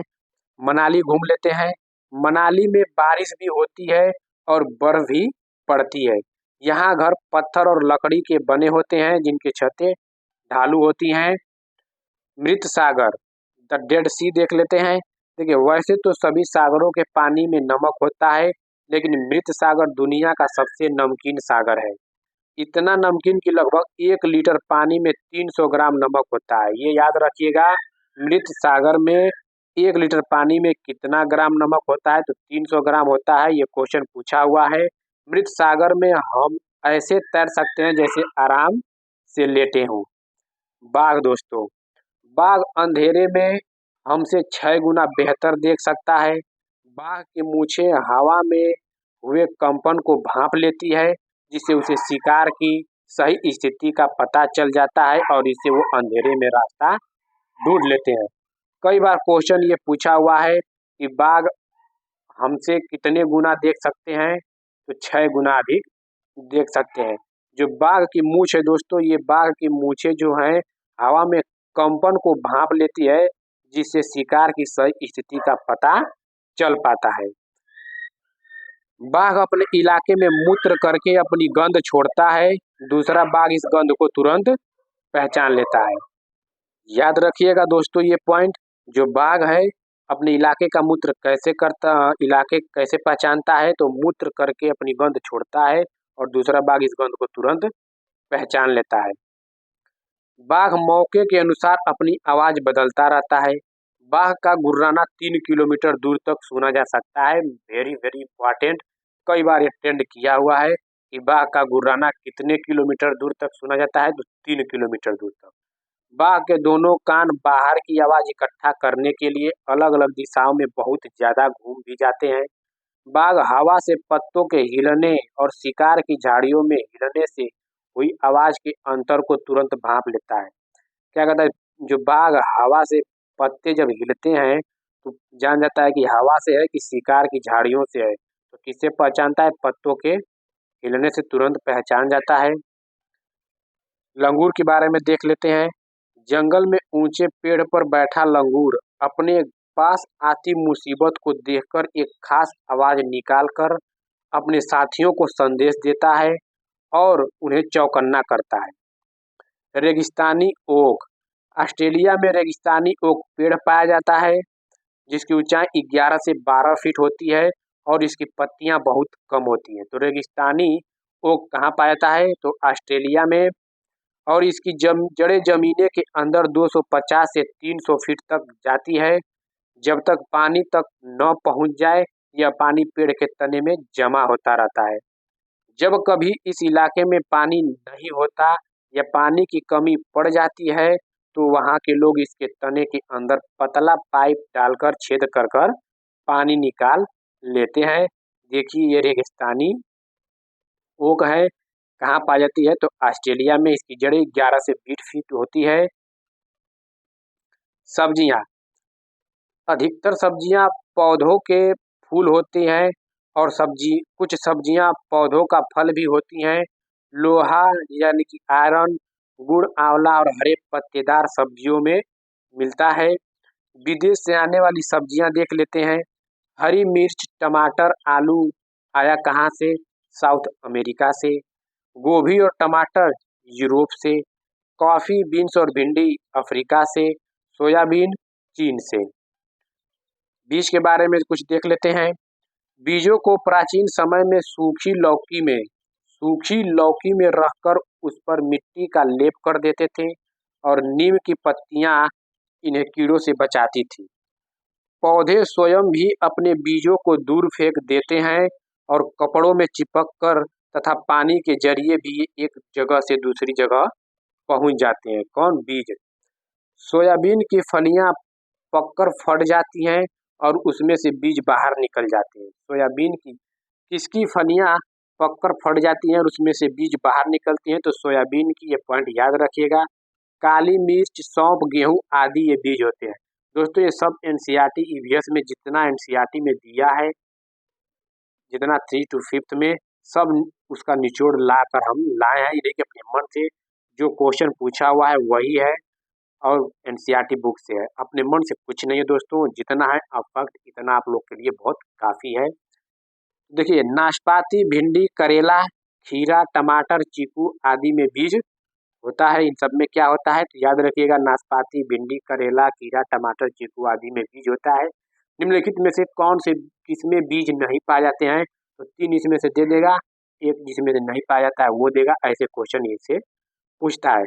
मनाली घूम लेते हैं। मनाली में बारिश भी होती है और बर्फ भी पड़ती है। यहाँ घर पत्थर और लकड़ी के बने होते हैं जिनकी छतें ढालू होती हैं। मृत सागर, द डेड सी देख लेते हैं। देखिए वैसे तो सभी सागरों के पानी में नमक होता है, लेकिन मृत सागर दुनिया का सबसे नमकीन सागर है। इतना नमकीन कि लगभग 1 लीटर पानी में 300 ग्राम नमक होता है। ये याद रखिएगा, मृत सागर में 1 लीटर पानी में कितना ग्राम नमक होता है, तो 300 ग्राम होता है। ये क्वेश्चन पूछा हुआ है। मृत सागर में हम ऐसे तैर सकते हैं जैसे आराम से लेटे हों। बाघ दोस्तों, बाघ अंधेरे में हमसे 6 गुना बेहतर देख सकता है। बाघ की मूछें हवा में हुए कंपन को भांप लेती है, जिससे उसे शिकार की सही स्थिति का पता चल जाता है और इससे वो अंधेरे में रास्ता ढूंढ लेते हैं। कई बार क्वेश्चन ये पूछा हुआ है कि बाघ हमसे कितने गुना देख सकते हैं, तो 6 गुना अधिक देख सकते हैं। जो बाघ की मूंछ है दोस्तों, ये बाघ की मूंछें जो हैं हवा में कंपन को भांप लेती है, जिससे शिकार की सही स्थिति का पता चल पाता है। बाघ अपने इलाके में मूत्र करके अपनी गंध छोड़ता है। दूसरा बाघ इस गंध को तुरंत पहचान लेता है। याद रखिएगा दोस्तों ये पॉइंट, जो बाघ है अपने इलाके का मूत्र कैसे करता, इलाके कैसे पहचानता है, तो मूत्र करके अपनी गंध छोड़ता है और दूसरा बाघ इस गंध को तुरंत पहचान लेता है। बाघ मौके के अनुसार अपनी आवाज बदलता रहता है। बाघ का गुर्राना 3 किलोमीटर दूर तक सुना जा सकता है। वेरी वेरी इंपॉर्टेंट, कई बार ये ट्रेंड किया हुआ है कि बाघ का गुर्राना कितने किलोमीटर दूर तक सुना जाता है, तो 3 किलोमीटर दूर तक। बाघ के दोनों कान बाहर की आवाज इकट्ठा करने के लिए अलग अलग दिशाओं में बहुत ज्यादा घूम भी जाते हैं। बाघ हवा से पत्तों के हिलने और शिकार की झाड़ियों में हिलने से हुई आवाज के अंतर को तुरंत भांप लेता है। क्या कहता है, जो बाघ हवा से पत्ते जब हिलते हैं तो जान जाता है कि हवा से है कि शिकार की झाड़ियों से है। तो किससे पहचानता है, पत्तों के हिलने से तुरंत पहचान जाता है। लंगूर के बारे में देख लेते हैं। जंगल में ऊंचे पेड़ पर बैठा लंगूर अपने पास आती मुसीबत को देखकर एक खास आवाज निकालकर अपने साथियों को संदेश देता है और उन्हें चौकन्ना करता है। रेगिस्तानी ओक, ऑस्ट्रेलिया में रेगिस्तानी ओक पेड़ पाया जाता है जिसकी ऊंचाई 11 से 12 फीट होती है और इसकी पत्तियां बहुत कम होती हैं। तो रेगिस्तानी ओक कहाँ पाया जाता है, तो ऑस्ट्रेलिया में। और इसकी जड़ें जमीने के अंदर 250 से 300 फीट तक जाती है। जब तक पानी तक न पहुंच जाए, यह पानी पेड़ के तने में जमा होता रहता है। जब कभी इस इलाके में पानी नहीं होता या पानी की कमी पड़ जाती है, तो वहां के लोग इसके तने के अंदर पतला पाइप डालकर छेद कर कर पानी निकाल लेते हैं। देखिए ये रेगिस्तानी ओक है, कहाँ पाई जाती है, तो ऑस्ट्रेलिया में। इसकी जड़ें 11 से 20 फीट होती है। सब्जियां, अधिकतर सब्जियां पौधों के फूल होती हैं और कुछ सब्जियां पौधों का फल भी होती हैं। लोहा यानी कि आयरन गुड़, आंवला और हरे पत्तेदार सब्जियों में मिलता है। विदेश से आने वाली सब्जियां देख लेते हैं। हरी मिर्च, टमाटर, आलू आया कहाँ से, साउथ अमेरिका से। गोभी और टमाटर यूरोप से। कॉफी बीन्स और भिंडी अफ्रीका से। सोयाबीन चीन से। बीज के बारे में कुछ देख लेते हैं। बीजों को प्राचीन समय में सूखी लौकी में रखकर उस पर मिट्टी का लेप कर देते थे और नीम की पत्तियां इन्हें कीड़ों से बचाती थी। पौधे स्वयं भी अपने बीजों को दूर फेंक देते हैं और कपड़ों में चिपक कर तथा पानी के जरिए भी एक जगह से दूसरी जगह पहुंच जाते हैं। कौन, बीज। सोयाबीन की फलियां पककर फट जाती हैं और उसमें से बीज बाहर निकल जाते हैं। सोयाबीन की किसकी फलियां पककर फट जाती हैं और उसमें से बीज बाहर निकलती हैं, तो सोयाबीन की। ये पॉइंट याद रखिएगा। काली मिर्च, सौंफ, गेहूं आदि ये बीज होते हैं। दोस्तों ये सब एनसीईआरटी ईवीएस में जितना एनसीईआरटी में दिया है, जितना 3 to 5 में, सब उसका निचोड़ ला कर हम लाए हैं। ये देखिए अपने मन से जो क्वेश्चन पूछा हुआ है वही है और एनसीईआरटी बुक से है। अपने मन से कुछ नहीं है दोस्तों, जितना है आप फक्त इतना आप लोग के लिए बहुत काफ़ी है। देखिए नाशपाती, भिंडी, करेला, खीरा, टमाटर, चीकू आदि में बीज होता है। इन सब में क्या होता है, तो याद रखिएगा नाशपाती, भिंडी, करेला, खीरा, टमाटर, चीकू आदि में बीज होता है। निम्नलिखित में से कौन से किसमें बीज नहीं पाए जाते हैं, तो 3 इसमें से दे देगा। एक जिसमें से नहीं पाया जाता है वो देगा, ऐसे क्वेश्चन इससे पूछता है।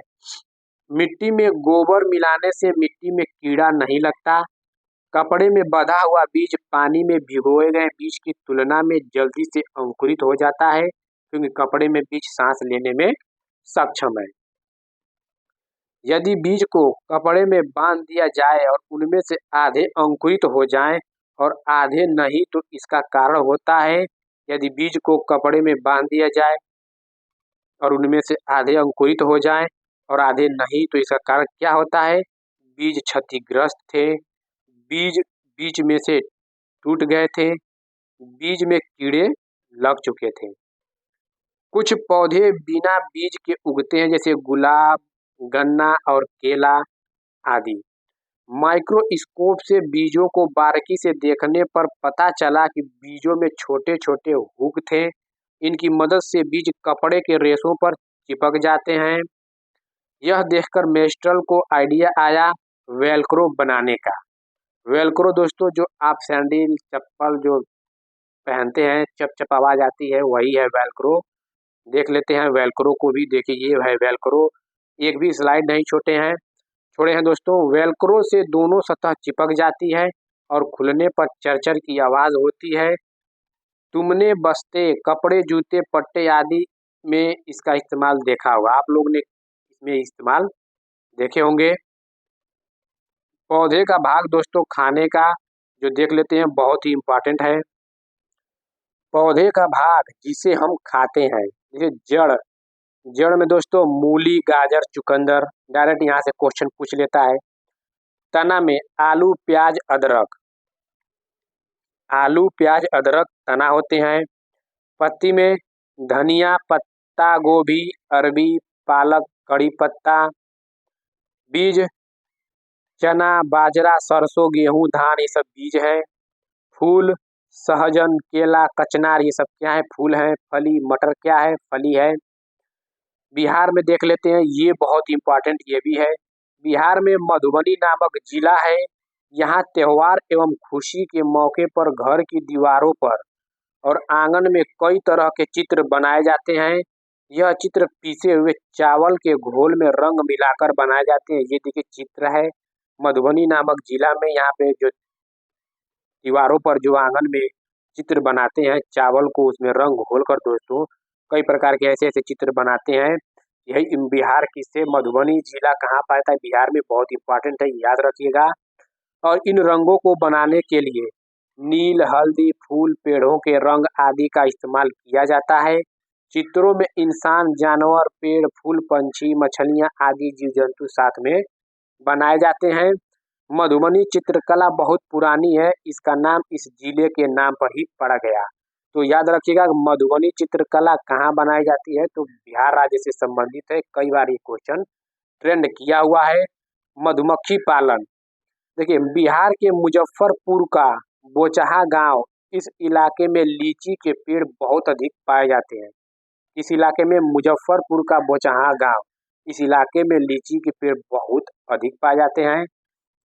मिट्टी में गोबर मिलाने से मिट्टी में कीड़ा नहीं लगता। कपड़े में बंधा हुआ बीज पानी में भिगोए गए बीज की तुलना में जल्दी से अंकुरित हो जाता है, क्योंकि कपड़े में बीज सांस लेने में सक्षम है। यदि बीज को कपड़े में बांध दिया जाए और उनमें से आधे अंकुरित हो जाएं और आधे नहीं, तो इसका कारण होता है, यदि बीज को कपड़े में बांध दिया जाए और उनमें से आधे अंकुरित हो जाएं और आधे नहीं, तो इसका कारण क्या होता है? बीज क्षतिग्रस्त थे, बीज बीज में से टूट गए थे, बीज में कीड़े लग चुके थे। कुछ पौधे बिना बीज के उगते हैं, जैसे गुलाब, गन्ना और केला आदि। माइक्रोस्कोप से बीजों को बारीकी से देखने पर पता चला कि बीजों में छोटे छोटे हुक थे। इनकी मदद से बीज कपड़े के रेशों पर चिपक जाते हैं। यह देखकर मेस्ट्रल को आइडिया आया वेलक्रो बनाने का। वेलक्रो दोस्तों, जो आप सैंडल चप्पल जो पहनते हैं, चप चप आवाज आती है, वही है वेलक्रो। देख लेते हैं वेलक्रो को भी। देखिए ये है वेलक्रो, एक भी स्लाइड नहीं छोड़े हैं दोस्तों। वेलक्रो से दोनों सतह चिपक जाती है और खुलने पर चरचर की आवाज होती है। तुमने बस्ते, कपड़े, जूते, पट्टे आदि में इसका इस्तेमाल देखा होगा, आप लोग ने इसमें इस्तेमाल देखे होंगे। पौधे का भाग दोस्तों खाने का जो देख लेते हैं, बहुत ही इम्पोर्टेंट है। पौधे का भाग जिसे हम खाते हैं, जैसे जड़ में दोस्तों मूली, गाजर, चुकंदर, डायरेक्ट यहाँ से क्वेश्चन पूछ लेता है। तना में आलू, प्याज, अदरक, आलू, प्याज, अदरक तना होते हैं। पत्ती में धनिया, पत्ता गोभी, अरबी, पालक, कड़ी पत्ता। बीज चना, बाजरा, सरसों, गेहूं, धान, ये सब बीज है। फूल सहजन, केला, कचनार, ये सब क्या है? फूल है। फली मटर क्या है? फली है। बिहार में देख लेते हैं, ये बहुत इंपॉर्टेंट ये भी है। बिहार में मधुबनी नामक जिला है। यहाँ त्योहार एवं खुशी के मौके पर घर की दीवारों पर और आंगन में कई तरह के चित्र बनाए जाते हैं। यह चित्र पीसे हुए चावल के घोल में रंग मिलाकर बनाए जाते हैं। ये देखिए चित्र है मधुबनी नामक जिला में। यहाँ पे जो दीवारों पर जो आंगन में चित्र बनाते हैं, चावल को उसमें रंग घोलकर दोस्तों कई प्रकार के ऐसे ऐसे चित्र बनाते हैं। यही बिहार की से मधुबनी जिला कहाँ पाता है? बिहार में। बहुत इंपॉर्टेंट है, याद रखिएगा। और इन रंगों को बनाने के लिए नील, हल्दी, फूल, पेड़ों के रंग आदि का इस्तेमाल किया जाता है। चित्रों में इंसान, जानवर, पेड़, फूल, पंछी, मछलियां आदि जीव जंतु साथ में बनाए जाते हैं। मधुबनी चित्रकला बहुत पुरानी है, इसका नाम इस जिले के नाम पर ही पड़ा गया। तो याद रखिएगा मधुबनी चित्रकला कहाँ बनाई जाती है? तो बिहार राज्य से संबंधित है। कई बार ये क्वेश्चन ट्रेंड किया हुआ है। मधुमक्खी पालन, देखिए बिहार के मुजफ्फरपुर का बोचहा गांव, इस इलाके में लीची के पेड़ बहुत अधिक पाए जाते हैं। इस इलाके में मुजफ्फरपुर का बोचहा गांव, इस इलाके में लीची के पेड़ बहुत अधिक पाए जाते हैं।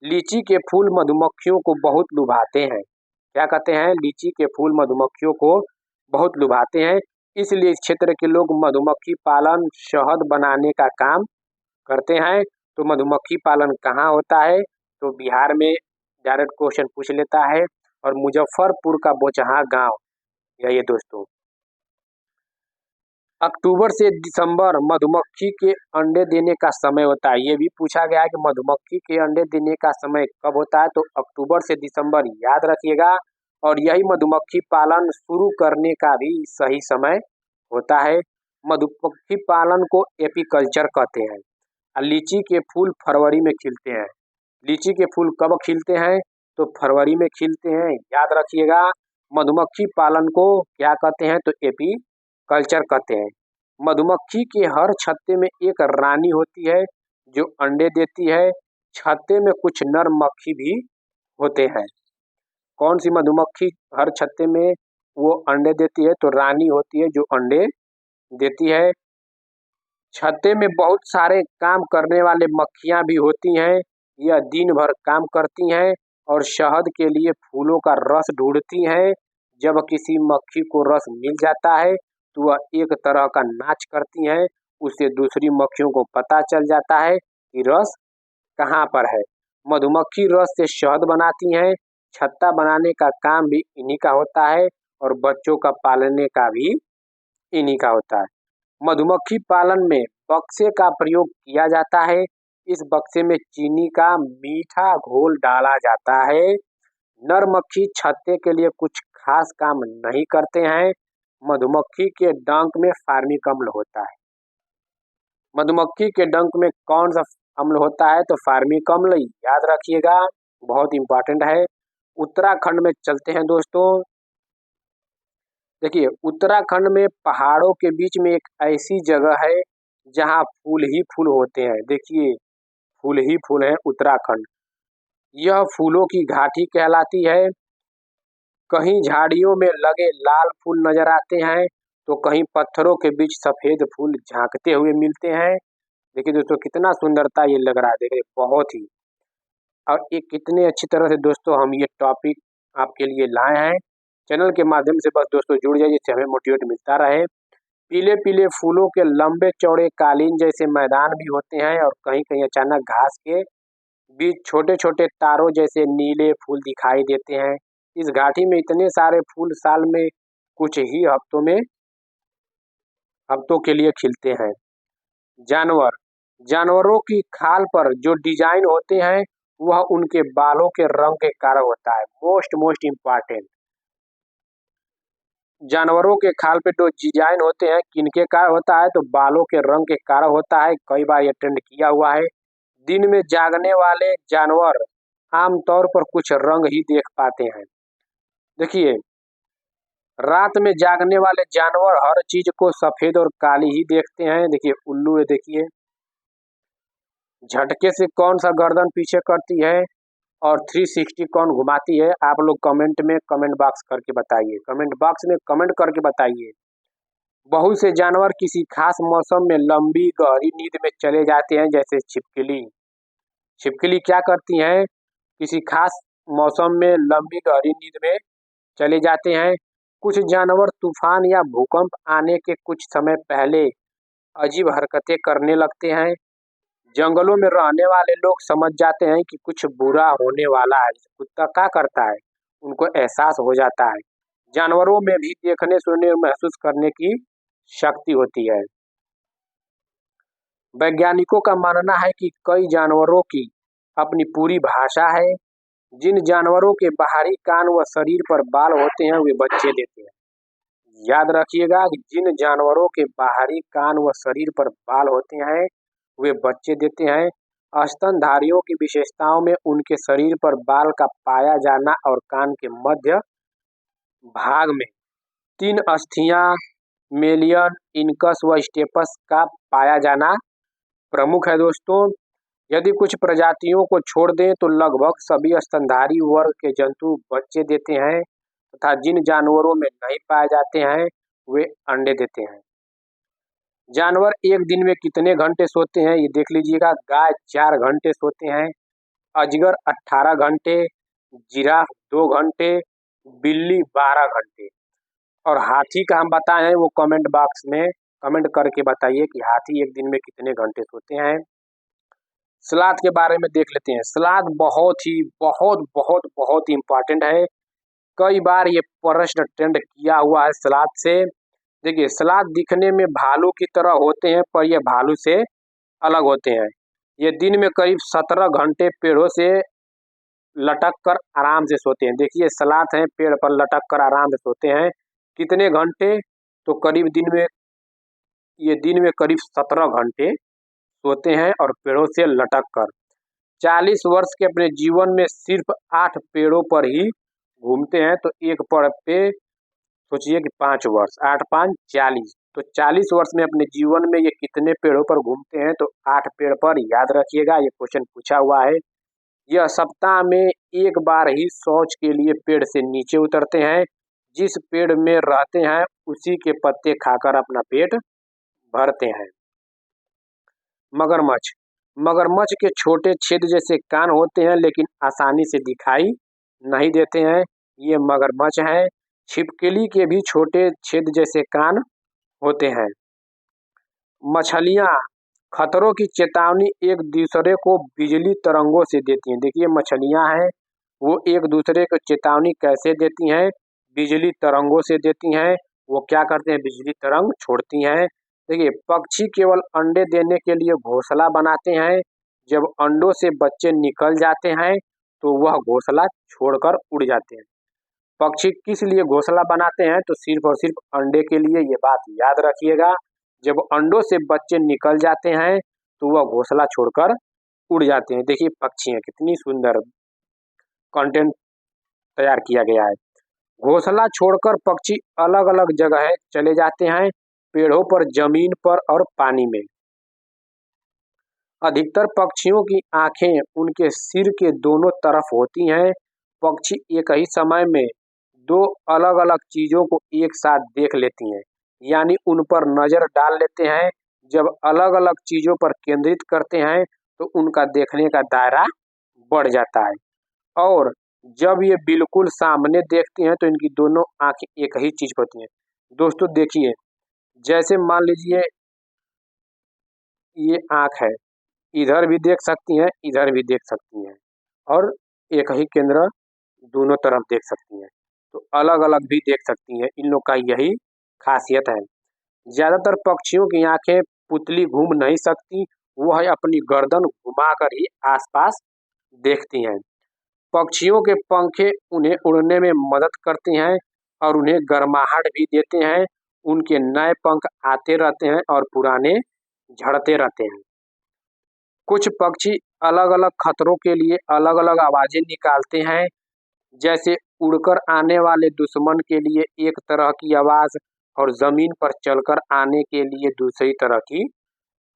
लीची के फूल मधुमक्खियों को बहुत लुभाते हैं। क्या कहते हैं? लीची के फूल मधुमक्खियों को बहुत लुभाते हैं। इसलिए इस क्षेत्र के लोग मधुमक्खी पालन, शहद बनाने का काम करते हैं। तो मधुमक्खी पालन कहाँ होता है? तो बिहार में डायरेक्ट क्वेश्चन पूछ लेता है। और मुजफ्फरपुर का बोचहा गांव, यही है दोस्तों। अक्टूबर से दिसंबर मधुमक्खी के अंडे देने का समय होता है। ये भी पूछा गया है कि मधुमक्खी के अंडे देने का समय कब होता है? तो अक्टूबर से दिसंबर, याद रखिएगा। और यही मधुमक्खी पालन शुरू करने का भी सही समय होता है। मधुमक्खी पालन को एपीकल्चर कहते हैं। लीची के फूल फरवरी में खिलते हैं। लीची के फूल कब खिलते हैं? तो फरवरी में खिलते हैं, याद रखिएगा। मधुमक्खी पालन को क्या कहते हैं? तो एपीकल्चर कहते हैं। मधुमक्खी के हर छत्ते में एक रानी होती है जो अंडे देती है। छत्ते में कुछ नर मक्खी भी होते हैं। कौन सी मधुमक्खी हर छत्ते में वो अंडे देती है? तो रानी होती है जो अंडे देती है। छत्ते में बहुत सारे काम करने वाले मक्खियां भी होती हैं। यह दिन भर काम करती हैं और शहद के लिए फूलों का रस ढूंढती हैं। जब किसी मक्खी को रस मिल जाता है तो वह एक तरह का नाच करती हैं। उससे दूसरी मक्खियों को पता चल जाता है कि रस कहाँ पर है। मधुमक्खी रस से शहद बनाती हैं। छत्ता बनाने का काम भी इन्हीं का होता है और बच्चों का पालने का भी इन्हीं का होता है। मधुमक्खी पालन में बक्से का प्रयोग किया जाता है। इस बक्से में चीनी का मीठा घोल डाला जाता है। नर मक्खी छत्ते के लिए कुछ खास काम नहीं करते हैं। मधुमक्खी के डंक में फार्मिक अम्ल होता है। मधुमक्खी के डंक में कौन सा अम्ल होता है? तो फार्मिक अम्ल, याद रखिएगा, बहुत इंपॉर्टेंट है। उत्तराखंड में चलते हैं दोस्तों। देखिए, उत्तराखंड में पहाड़ों के बीच में एक ऐसी जगह है जहाँ फूल ही फूल होते हैं। देखिए, फूल ही फूल है उत्तराखंड। यह फूलों की घाटी कहलाती है। कहीं झाड़ियों में लगे लाल फूल नजर आते हैं तो कहीं पत्थरों के बीच सफेद फूल झांकते हुए मिलते हैं। देखिए दोस्तों, कितना सुंदरता ये लग रहा है। देखिए, बहुत ही, और ये कितने अच्छी तरह से दोस्तों हम ये टॉपिक आपके लिए लाए हैं। चैनल के माध्यम से बस दोस्तों जुड़ जाइए, जिससे हमें मोटिवेट मिलता रहे। पीले पीले फूलों के लंबे चौड़े कालीन जैसे मैदान भी होते हैं और कहीं कहीं अचानक घास के बीच छोटे छोटे तारों जैसे नीले फूल दिखाई देते हैं। इस घाटी में इतने सारे फूल साल में कुछ ही हफ्तों के लिए खिलते हैं। जानवर, जानवरों की खाल पर जो डिजाइन होते हैं वह उनके बालों के रंग के कारण होता है। मोस्ट इम्पॉर्टेंट, जानवरों के खाल पे जो डिजाइन होते हैं किनके कारण होता है? तो बालों के रंग के कारण होता है। कई बार ये ट्रेंड किया हुआ है। दिन में जागने वाले जानवर आमतौर पर कुछ रंग ही देख पाते हैं। देखिए, रात में जागने वाले जानवर हर चीज को सफेद और काली ही देखते हैं। देखिए, उल्लू है, देखिए झटके से कौन सा गर्दन पीछे करती है और 360 कौन घुमाती है? आप लोग कमेंट में कमेंट बॉक्स करके बताइए, कमेंट बॉक्स में कमेंट करके बताइए। बहुत से जानवर किसी खास मौसम में लंबी गहरी नींद में चले जाते हैं, जैसे छिपकली। छिपकली क्या करती हैं? किसी खास मौसम में लंबी गहरी नींद में चले जाते हैं। कुछ जानवर तूफान या भूकंप आने के कुछ समय पहले अजीब हरकतें करने लगते हैं। जंगलों में रहने वाले लोग समझ जाते हैं कि कुछ बुरा होने वाला है। कुत्ता क्या करता है? उनको एहसास हो जाता है। जानवरों में भी देखने, सुनने और महसूस करने की शक्ति होती है। वैज्ञानिकों का मानना है कि कई जानवरों की अपनी पूरी भाषा है। जिन जानवरों के बाहरी कान व शरीर पर बाल होते हैं वे बच्चे देते हैं। याद रखिएगा कि जिन जानवरों के बाहरी कान व शरीर पर बाल होते हैं वे बच्चे देते हैं। स्तनधारियों की विशेषताओं में उनके शरीर पर बाल का पाया जाना और कान के मध्य भाग में 3 अस्थियां मेलियन, इनकस व स्टेपस का पाया जाना प्रमुख है दोस्तों। यदि कुछ प्रजातियों को छोड़ दें तो लगभग सभी स्तनधारी वर्ग के जंतु बच्चे देते हैं तथा जिन जानवरों में नहीं पाए जाते हैं वे अंडे देते हैं। जानवर एक दिन में कितने घंटे सोते हैं ये देख लीजिएगा। गाय 4 घंटे सोते हैं, अजगर 18 घंटे, जिराफ 2 घंटे, बिल्ली 12 घंटे। और हाथी का हम बताए हैं, वो कमेंट बॉक्स में कमेंट करके बताइए कि हाथी एक दिन में कितने घंटे सोते हैं। सलाद के बारे में देख लेते हैं। सलाद बहुत इम्पोर्टेंट है। कई बार ये प्रश्न ट्रेंड किया हुआ है सलाद से। देखिए, सलाद दिखने में भालू की तरह होते हैं पर ये भालू से अलग होते हैं। ये दिन में करीब 17 घंटे पेड़ों से लटक कर आराम से सोते हैं। देखिए, सलाद है, पेड़ पर लटक कर आराम से सोते हैं। कितने घंटे? तो करीब दिन में करीब 17 घंटे सोते हैं और पेड़ों से लटक कर। 40 वर्ष के अपने जीवन में सिर्फ 8 पेड़ों पर ही घूमते हैं। तो एक पेड़ पे सोचिए कि 5 वर्ष, 8 5 40, तो 40 वर्ष में अपने जीवन में ये कितने पेड़ों पर घूमते हैं? तो 8 पेड़ पर। याद रखिएगा, ये क्वेश्चन पूछा हुआ है। यह सप्ताह में एक बार ही शौच के लिए पेड़ से नीचे उतरते हैं। जिस पेड़ में रहते हैं उसी के पत्ते खाकर अपना पेट भरते हैं। मगरमच्छ, मगरमच्छ के छोटे छेद जैसे कान होते हैं लेकिन आसानी से दिखाई नहीं देते हैं। ये मगरमच्छ हैं। छिपकली के भी छोटे छेद जैसे कान होते हैं। मछलियाँ खतरों की चेतावनी एक दूसरे को बिजली तरंगों से देती हैं। देखिए मछलियाँ हैं वो एक दूसरे को चेतावनी कैसे देती हैं? बिजली तरंगों से देती हैं। वो क्या करते हैं? बिजली तरंग छोड़ती हैं। देखिए पक्षी केवल अंडे देने के लिए घोंसला बनाते हैं। जब अंडों से बच्चे निकल जाते हैं तो वह घोंसला छोड़कर उड़ जाते हैं। पक्षी किस लिए घोंसला बनाते हैं? तो सिर्फ और सिर्फ अंडे के लिए। ये बात याद रखिएगा। जब अंडों से बच्चे निकल जाते हैं तो वह घोंसला छोड़कर उड़ जाते हैं। देखिए पक्षी हैं कितनी सुंदर कंटेंट तैयार किया गया है। घोंसला छोड़कर पक्षी अलग अलग जगह चले जाते हैं, पेड़ों पर, जमीन पर और पानी में। अधिकतर पक्षियों की आंखें उनके सिर के दोनों तरफ होती हैं। पक्षी एक ही समय में दो अलग अलग चीजों को एक साथ देख लेती हैं, यानी उन पर नजर डाल लेते हैं। जब अलग अलग चीजों पर केंद्रित करते हैं तो उनका देखने का दायरा बढ़ जाता है। और जब ये बिल्कुल सामने देखती हैं तो इनकी दोनों आंखें एक ही चीज होती हैं। दोस्तों देखिए, जैसे मान लीजिए ये आंख है, इधर भी देख सकती हैं, इधर भी देख सकती हैं और एक ही केंद्र दोनों तरफ देख सकती हैं। तो अलग अलग भी देख सकती हैं। इन लोग का यही खासियत है। ज्यादातर पक्षियों की आंखें पुतली घूम नहीं सकती, वह अपनी गर्दन घुमाकर ही आसपास देखती हैं। पक्षियों के पंखे उन्हें उड़ने में मदद करते हैं और उन्हें गर्माहट भी देते हैं। उनके नए पंख आते रहते हैं और पुराने झड़ते रहते हैं। कुछ पक्षी अलग अलग खतरों के लिए अलग अलग आवाजें निकालते हैं। जैसे उड़कर आने वाले दुश्मन के लिए एक तरह की आवाज और जमीन पर चलकर आने के लिए दूसरी तरह की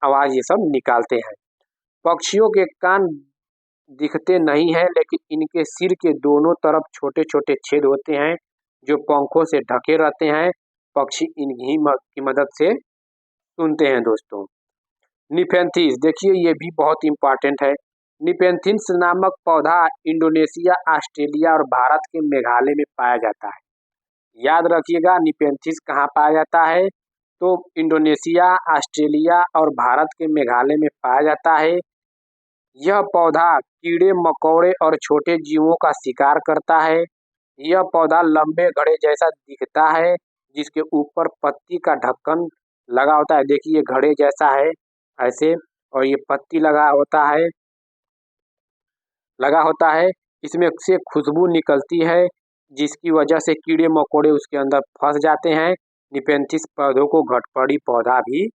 आवाज, ये सब निकालते हैं। पक्षियों के कान दिखते नहीं हैं, लेकिन इनके सिर के दोनों तरफ छोटे छोटे छेद होते हैं जो पंखों से ढके रहते हैं। पक्षी इन्हीं की मदद से सुनते हैं। दोस्तों निपेंथिस, देखिए ये भी बहुत इंपॉर्टेंट है। निपेंथिस नामक पौधा इंडोनेशिया, ऑस्ट्रेलिया और भारत के मेघालय में पाया जाता है। याद रखिएगा निपेंथिस कहाँ पाया जाता है? तो इंडोनेशिया, ऑस्ट्रेलिया और भारत के मेघालय में पाया जाता है। यह पौधा कीड़े मकोड़े और छोटे जीवों का शिकार करता है। यह पौधा लंबे घड़े जैसा दिखता है, जिसके ऊपर पत्ती का ढक्कन लगा होता है। देखिए ये घड़े जैसा है ऐसे, और ये पत्ती लगा होता है। इसमें से खुशबू निकलती है, जिसकी वजह से कीड़े मकोड़े उसके अंदर फंस जाते हैं। निपेंथिस पौधों को घटपड़ी पौधा भी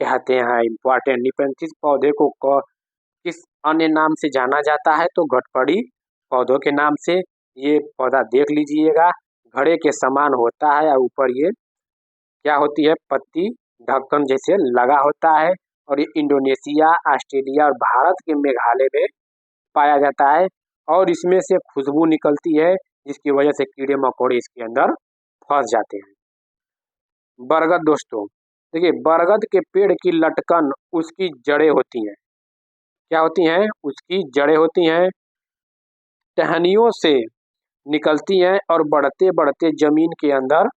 कहते हैं। इम्पोर्टेंट, निपेंथिस पौधे को किस अन्य नाम से जाना जाता है? तो घटपड़ी पौधों के नाम से। ये पौधा देख लीजिएगा, घड़े के समान होता है और ऊपर ये क्या होती है? पत्ती ढक्कन जैसे लगा होता है। और ये इंडोनेशिया, ऑस्ट्रेलिया और भारत के मेघालय में पाया जाता है और इसमें से खुशबू निकलती है, जिसकी वजह से कीड़े मकोड़े इसके अंदर फंस जाते हैं। बरगद, दोस्तों देखिए बरगद के पेड़ की लटकन उसकी जड़ें होती हैं। क्या होती हैं? उसकी जड़ें होती हैं, टहनियों से निकलती हैं और बढ़ते बढ़ते जमीन के अंदर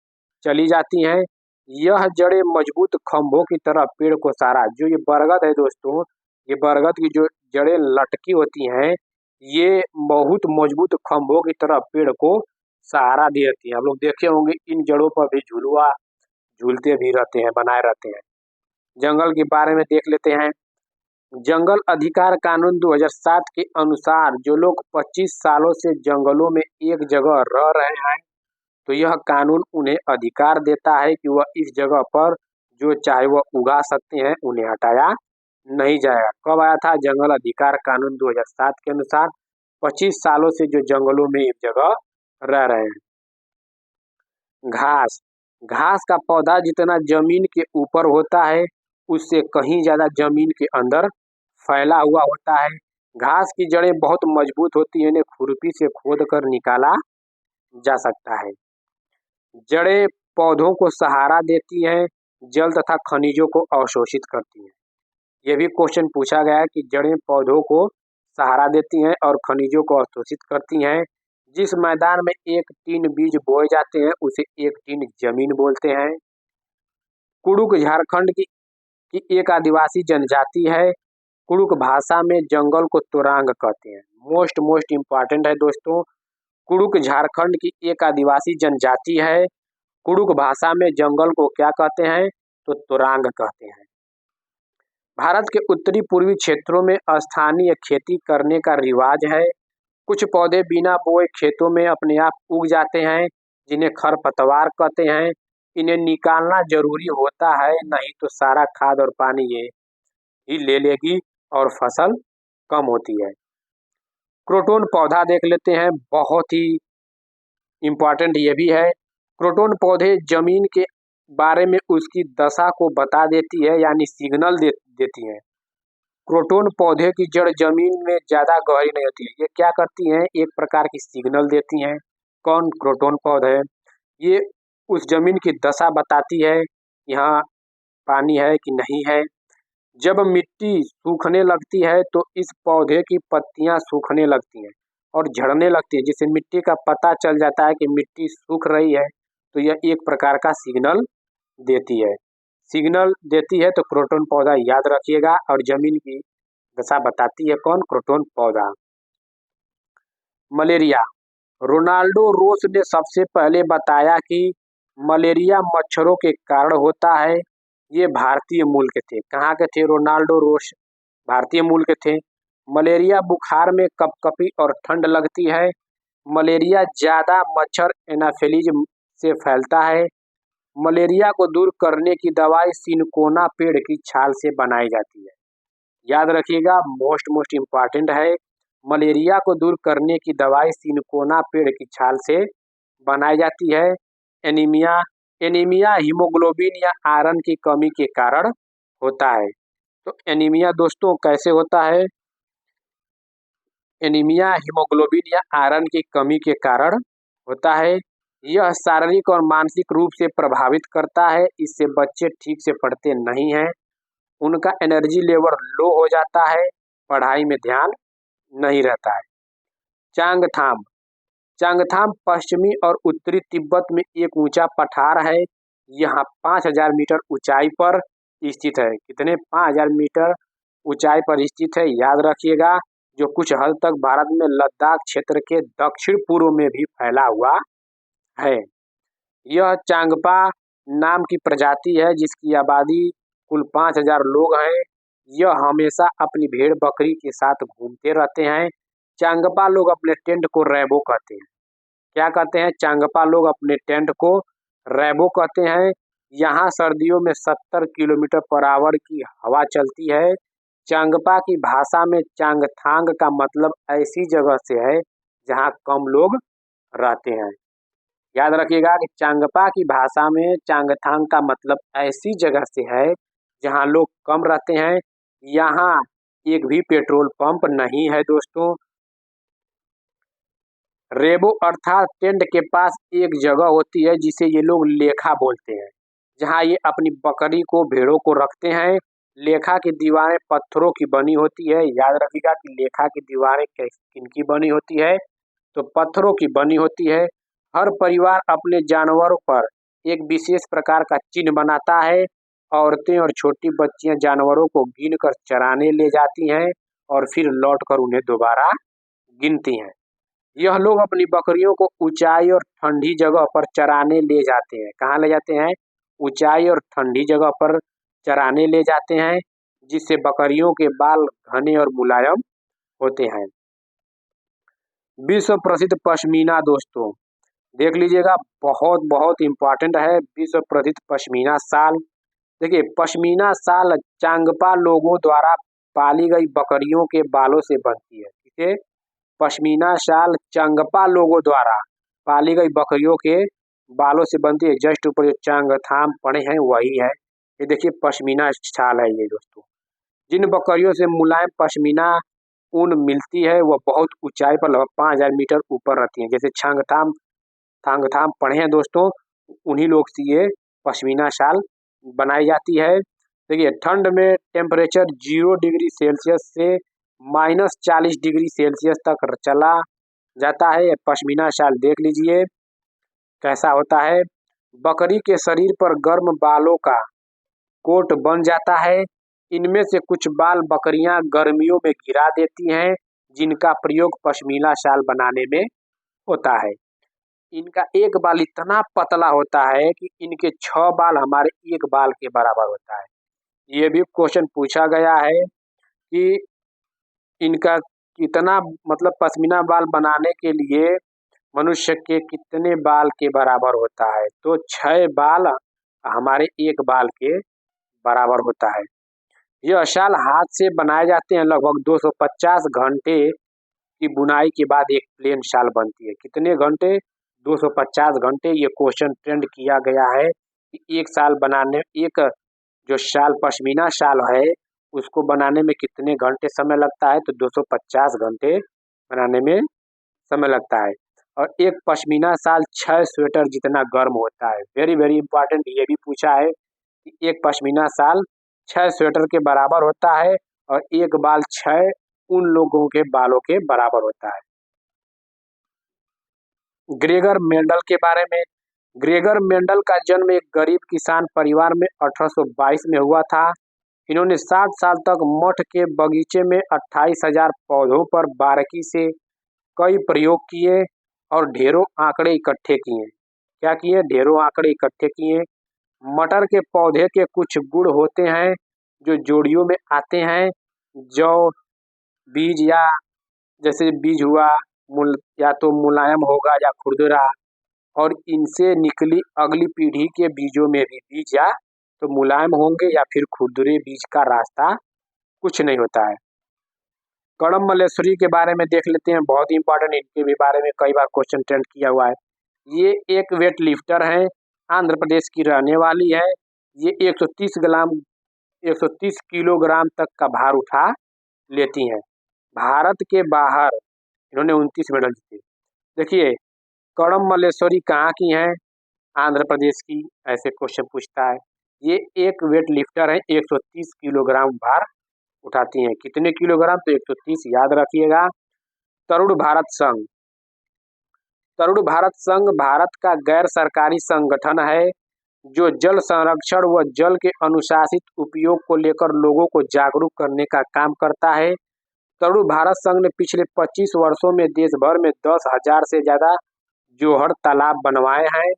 चली जाती हैं। यह जड़ें मजबूत खंभों की तरह पेड़ को सहारा, जो ये बरगद है दोस्तों, ये बरगद की जो जड़ें लटकी होती हैं, ये बहुत मजबूत खंभों की तरह पेड़ को सहारा दी रहती हैं। आप लोग देखे होंगे इन जड़ों पर भी झुलुआ झूलते भी रहते हैं, बनाए रहते हैं। जंगल के बारे में देख लेते हैं। जंगल अधिकार कानून 2007 के अनुसार जो लोग 25 सालों से जंगलों में एक जगह रह रहे हैं, तो यह कानून उन्हें अधिकार देता है कि वह इस जगह पर जो चाहे वह उगा सकते हैं, उन्हें हटाया नहीं जाएगा। कब आया था? जंगल अधिकार कानून 2007 के अनुसार 25 सालों से जो जंगलों में एक जगह रह रहे हैं। घास, घास का पौधा जितना जमीन के ऊपर होता है, उससे कहीं ज्यादा जमीन के अंदर फैला हुआ होता है। घास की जड़ें बहुत मजबूत होती हैं, इन्हें खुरपी से खोद कर निकाला जा सकता है। जड़ें पौधों को सहारा देती हैं, जल तथा खनिजों को अवशोषित करती हैं। यह भी क्वेश्चन पूछा गया है कि जड़ें पौधों को सहारा देती हैं और खनिजों को अवशोषित करती हैं। जिस मैदान में 1 टीन बीज बोए जाते हैं उसे 1 टीन जमीन बोलते हैं। कुड़ुक झारखंड की एक आदिवासी जनजाति है। कुड़ुक भाषा में जंगल को तोरांग कहते हैं। मोस्ट इम्पॉर्टेंट है दोस्तों। कुड़ुक झारखंड की एक आदिवासी जनजाति है। कुड़ुक भाषा में जंगल को क्या कहते हैं? तो तोरांग कहते हैं। भारत के उत्तरी पूर्वी क्षेत्रों में स्थानीय खेती करने का रिवाज है। कुछ पौधे बिना बोए खेतों में अपने आप उग जाते हैं, जिन्हें खरपतवार कहते हैं। इन्हें निकालना जरूरी होता है, नहीं तो सारा खाद और पानी ये ही ले लेगी और फसल कम होती है। क्रोटोन पौधा देख लेते हैं, बहुत ही इम्पोर्टेंट ये भी है। क्रोटोन पौधे जमीन के बारे में उसकी दशा को बता देती है, यानी सिग्नल देती है। क्रोटोन पौधे की जड़ जमीन में ज्यादा गहरी नहीं होती है। ये क्या करती हैं? एक प्रकार की सिग्नल देती हैं। कौन? क्रोटोन पौधे। ये उस जमीन की दशा बताती है, यहाँ पानी है कि नहीं है। जब मिट्टी सूखने लगती है तो इस पौधे की पत्तियां सूखने लगती हैं और झड़ने लगती है, जिससे मिट्टी का पता चल जाता है कि मिट्टी सूख रही है। तो यह एक प्रकार का सिग्नल देती है। सिग्नल देती है तो क्रोटोन पौधा याद रखिएगा, और जमीन की दशा बताती है कौन? क्रोटोन पौधा। मलेरिया। रोनाल्डो रोस ने सबसे पहले बताया कि मलेरिया मच्छरों के कारण होता है। ये भारतीय मूल के थे। कहाँ के थे? रोनाल्डो रोस भारतीय मूल के थे। मलेरिया बुखार में कपकपी और ठंड लगती है। मलेरिया ज्यादा मच्छर एनाफेलिज से फैलता है। मलेरिया को दूर करने की दवाई सिनकोना पेड़ की छाल से बनाई जाती है। याद रखिएगा, मोस्ट इम्पॉर्टेंट है। मलेरिया को दूर करने की दवाई सिनकोना पेड़ की छाल से बनाई जाती है। एनीमिया। एनीमिया हीमोग्लोबिन या आयरन की कमी के कारण होता है। तो एनीमिया दोस्तों कैसे होता है? एनीमिया हीमोग्लोबिन या आयरन की कमी के कारण होता है। यह शारीरिक और मानसिक रूप से प्रभावित करता है। इससे बच्चे ठीक से पढ़ते नहीं हैं, उनका एनर्जी लेवल लो हो जाता है, पढ़ाई में ध्यान नहीं रहता है। चांगथाम। चांगथाम पश्चिमी और उत्तरी तिब्बत में एक ऊंचा पठार है। यहाँ 5000 मीटर ऊंचाई पर स्थित है। कितने? 5000 मीटर ऊंचाई पर स्थित है, याद रखिएगा। जो कुछ हद तक भारत में लद्दाख क्षेत्र के दक्षिण पूर्व में भी फैला हुआ है। यह चांगपा नाम की प्रजाति है, जिसकी आबादी कुल 5000 लोग हैं। यह हमेशा अपनी भेड़ बकरी के साथ घूमते रहते हैं। चांगपा लोग अपने टेंट को रैबो कहते हैं। क्या कहते हैं? चांगपा लोग अपने टेंट को रैबो कहते हैं। यहाँ सर्दियों में 70 किलोमीटर पर आवर की हवा चलती है। चांगपा की भाषा में चांगथांग का मतलब ऐसी जगह से है जहाँ कम लोग रहते हैं। याद रखिएगा कि चांगपा की भाषा में चांगथांग का मतलब ऐसी जगह से है जहाँ लोग कम रहते हैं। यहाँ एक भी पेट्रोल पंप नहीं है दोस्तों। रेबो अर्थात टेंट के पास एक जगह होती है जिसे ये लोग लेखा बोलते हैं, जहाँ ये अपनी बकरी को, भेड़ों को रखते हैं। लेखा की दीवारें पत्थरों की बनी होती है। याद रखिएगा कि लेखा की दीवारें किनकी बनी होती है? तो पत्थरों की बनी होती है। हर परिवार अपने जानवरों पर एक विशेष प्रकार का चिन्ह बनाता है। औरतें और छोटी बच्चियां जानवरों को गिनकर चराने ले जाती हैं और फिर लौटकर उन्हें दोबारा गिनती हैं। यह लोग अपनी बकरियों को ऊंचाई और ठंडी जगह पर चराने ले जाते हैं। कहाँ ले जाते हैं? ऊंचाई और ठंडी जगह पर चराने ले जाते हैं, जिससे बकरियों के बाल घने और मुलायम होते हैं। विश्व प्रसिद्ध पश्मीना दोस्तों देख लीजिएगा, बहुत इम्पोर्टेंट है। विश्व प्रसिद्ध पश्मीना शाल। देखिए, पश्मीना शाल चांगपा लोगों द्वारा पाली गई बकरियों के बालों से बनती है। ठीक है, पश्मीना शाल चांगपा लोगों द्वारा पाली गई बकरियों के बालों से बनती है। जस्ट ऊपर जो चांगथाम पड़े हैं वही है। ये देखिए पश्मीना शाल है ये दोस्तों। जिन बकरियों से मुलायम पश्मीना ऊन मिलती है वह बहुत ऊंचाई पर लगभग 5000 मीटर ऊपर रहती है। जैसे थांगथाम पड़े हैं दोस्तों, उन्हीं लोग से ये पश्मीना शाल बनाई जाती है। देखिए, ठंड में टेम्परेचर 0 डिग्री सेल्सियस से -40 डिग्री सेल्सियस तक चला जाता है। पश्मीना शाल देख लीजिए कैसा होता है। बकरी के शरीर पर गर्म बालों का कोट बन जाता है। इनमें से कुछ बाल बकरियां गर्मियों में गिरा देती हैं, जिनका प्रयोग पश्मीना शाल बनाने में होता है। इनका एक बाल इतना पतला होता है कि इनके 6 बाल हमारे एक बाल के बराबर होता है। ये भी क्वेश्चन पूछा गया है कि इनका कितना मतलब पश्मीना बाल बनाने के लिए मनुष्य के कितने बाल के बराबर होता है, तो 6 बाल हमारे एक बाल के बराबर होता है। यह शाल हाथ से बनाए जाते हैं। लगभग 250 घंटे की बुनाई के बाद एक प्लेन शाल बनती है। कितने घंटे? 250 घंटे। ये क्वेश्चन ट्रेंड किया गया है कि एक साल बनाने, एक जो शाल पश्मीना शाल है उसको बनाने में कितने घंटे समय लगता है, तो 250 घंटे बनाने में समय लगता है। और एक पश्मीना शाल 6 स्वेटर जितना गर्म होता है। वेरी वेरी इंपॉर्टेंट, ये भी पूछा है कि एक पश्मीना शाल 6 स्वेटर के बराबर होता है और एक बाल 6 उन लोगों के बालों के बराबर होता है। ग्रेगर मेंडल के बारे में। ग्रेगर मेंडल का जन्म एक गरीब किसान परिवार में 1822 में हुआ था। इन्होंने 60 साल तक मठ के बगीचे में 28,000 पौधों पर बारीकी से कई प्रयोग किए और ढेरों आंकड़े इकट्ठे किए। क्या किए? ढेरों आंकड़े इकट्ठे किए। मटर के पौधे के कुछ गुण होते हैं जो जोड़ियों में आते हैं। जौ बीज, या जैसे बीज हुआ या तो मुलायम होगा या खुरदरा, और इनसे निकली अगली पीढ़ी के बीजों में भी बीज या तो मुलायम होंगे या फिर खुरदरे बीज का रास्ता कुछ नहीं होता है। कड़म मल्लेश्वरी के बारे में देख लेते हैं, बहुत ही इंपॉर्टेंट। इनके भी बारे में कई बार क्वेश्चन ट्रेंड किया हुआ है। ये एक वेट लिफ्टर है, आंध्र प्रदेश की रहने वाली है। ये 130 किलोग्राम तक का भार उठा लेती हैं। भारत के बाहर इन्होंने 29 मेडल जीते। देखिए, कड़म मल्लेश्वरी कहाँ की हैं? आंध्र प्रदेश की। ऐसे क्वेश्चन पूछता है। ये एक वेट लिफ्टर है, 130 किलोग्राम भार उठाती हैं। कितने किलोग्राम? तो 130, याद रखिएगा। तरुण भारत संघ। तरुण भारत संघ भारत का गैर सरकारी संगठन है जो जल संरक्षण व जल के अनुशासित उपयोग को लेकर लोगों को जागरूक करने का काम करता है। तरुण भारत संघ ने पिछले 25 वर्षों में देश भर में 10,000 से ज्यादा जोहर तालाब बनवाए हैं।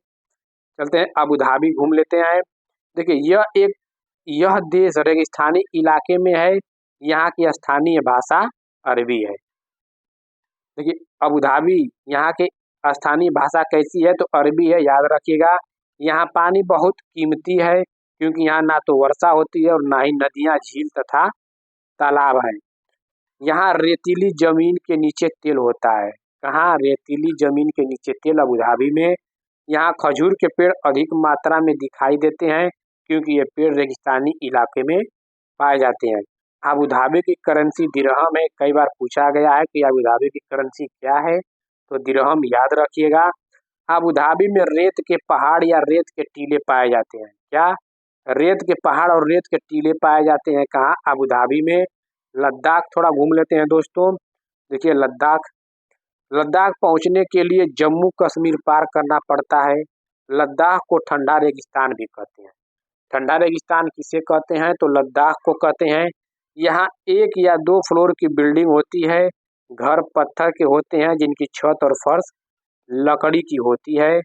चलते हैं अबू धाबी घूम लेते हैं। देखिए, यह देश रेगिस्तानी इलाके में है। यहाँ की स्थानीय भाषा अरबी है। देखिए, अबू धाबी यहाँ के स्थानीय भाषा कैसी है, तो अरबी है, याद रखिएगा। यहाँ पानी बहुत कीमती है क्योंकि यहाँ ना तो वर्षा होती है और ना ही नदियाँ, झील तथा तालाब है। यहाँ रेतीली जमीन के नीचे तेल होता है। कहाँ? रेतीली जमीन के नीचे तेल, अबू धाबी में। यहाँ खजूर के पेड़ अधिक मात्रा में दिखाई देते हैं क्योंकि ये पेड़ रेगिस्तानी इलाके में पाए जाते हैं। अबू धाबी की करेंसी दिरहम है। कई बार पूछा गया है कि अबू धाबी की करेंसी क्या है, तो दिरहम याद रखिएगा। अबू धाबी में रेत के पहाड़ या रेत के टीले पाए जाते हैं। क्या? रेत के पहाड़ और रेत के टीले पाए जाते हैं। कहाँ? अबू धाबी में। लद्दाख थोड़ा घूम लेते हैं दोस्तों। देखिए, लद्दाख लद्दाख पहुंचने के लिए जम्मू कश्मीर पार करना पड़ता है। लद्दाख को ठंडा रेगिस्तान भी कहते हैं। ठंडा रेगिस्तान किसे कहते हैं? तो लद्दाख को कहते हैं। यहाँ 1 या 2 फ्लोर की बिल्डिंग होती है। घर पत्थर के होते हैं जिनकी छत और फर्श लकड़ी की होती है।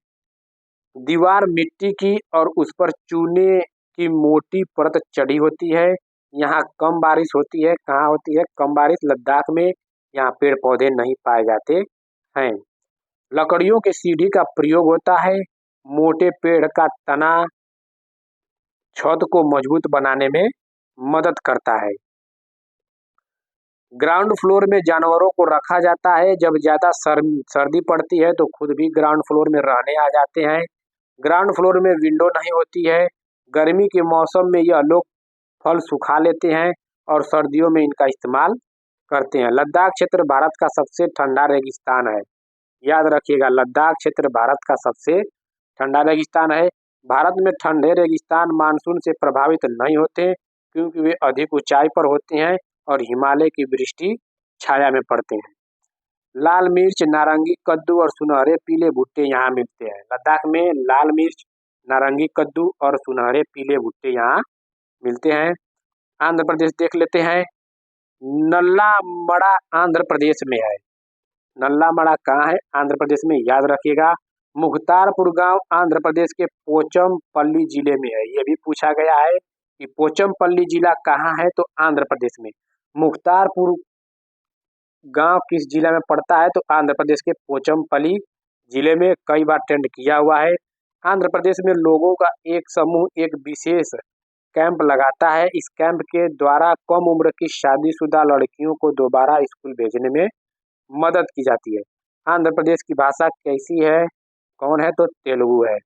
दीवार मिट्टी की और उस पर चूने की मोटी परत चढ़ी होती है। यहाँ कम बारिश होती है। कहाँ होती है कम बारिश? लद्दाख में। यहाँ पेड़ पौधे नहीं पाए जाते हैं। लकड़ियों की सीढ़ी का प्रयोग होता है। मोटे पेड़ का तना छत को मजबूत बनाने में मदद करता है। ग्राउंड फ्लोर में जानवरों को रखा जाता है। जब ज्यादा सर्दी पड़ती है तो खुद भी ग्राउंड फ्लोर में रहने आ जाते हैं। ग्राउंड फ्लोर में विंडो नहीं होती है। गर्मी के मौसम में यह लोग फल सुखा लेते हैं और सर्दियों में इनका इस्तेमाल करते हैं। लद्दाख क्षेत्र भारत का सबसे ठंडा रेगिस्तान है। याद रखिएगा, लद्दाख क्षेत्र भारत का सबसे ठंडा रेगिस्तान है। भारत में ठंडे रेगिस्तान मानसून से प्रभावित नहीं होते क्योंकि वे अधिक ऊंचाई पर होते हैं और हिमालय की वृष्टि छाया में पड़ते हैं। लाल मिर्च, नारंगी कद्दू और सुनहरे पीले भुट्टे यहाँ मिलते हैं। लद्दाख में लाल मिर्च, नारंगी कद्दू और सुनहरे पीले भुट्टे यहाँ मिलते हैं। आंध्र प्रदेश देख लेते हैं। नल्लामड़ा आंध्र प्रदेश में है। नल्लामड़ा कहाँ है? आंध्र प्रदेश में, याद रखिएगा। मुख्तारपुर गांव आंध्र प्रदेश के पोचमपल्ली जिले में है। ये भी पूछा गया है कि पोचमपल्ली जिला कहाँ है, तो आंध्र प्रदेश में। मुख्तारपुर गांव किस जिला में पड़ता है, तो आंध्र प्रदेश के पोचमपल्ली जिले में। कई बार ट्रेंड किया हुआ है। आंध्र प्रदेश में लोगों का एक समूह एक विशेष कैंप लगाता है। इस कैंप के द्वारा कम उम्र की शादीशुदा लड़कियों को दोबारा स्कूल भेजने में मदद की जाती है। आंध्र प्रदेश की भाषा कैसी है, कौन है, तो तेलुगु है।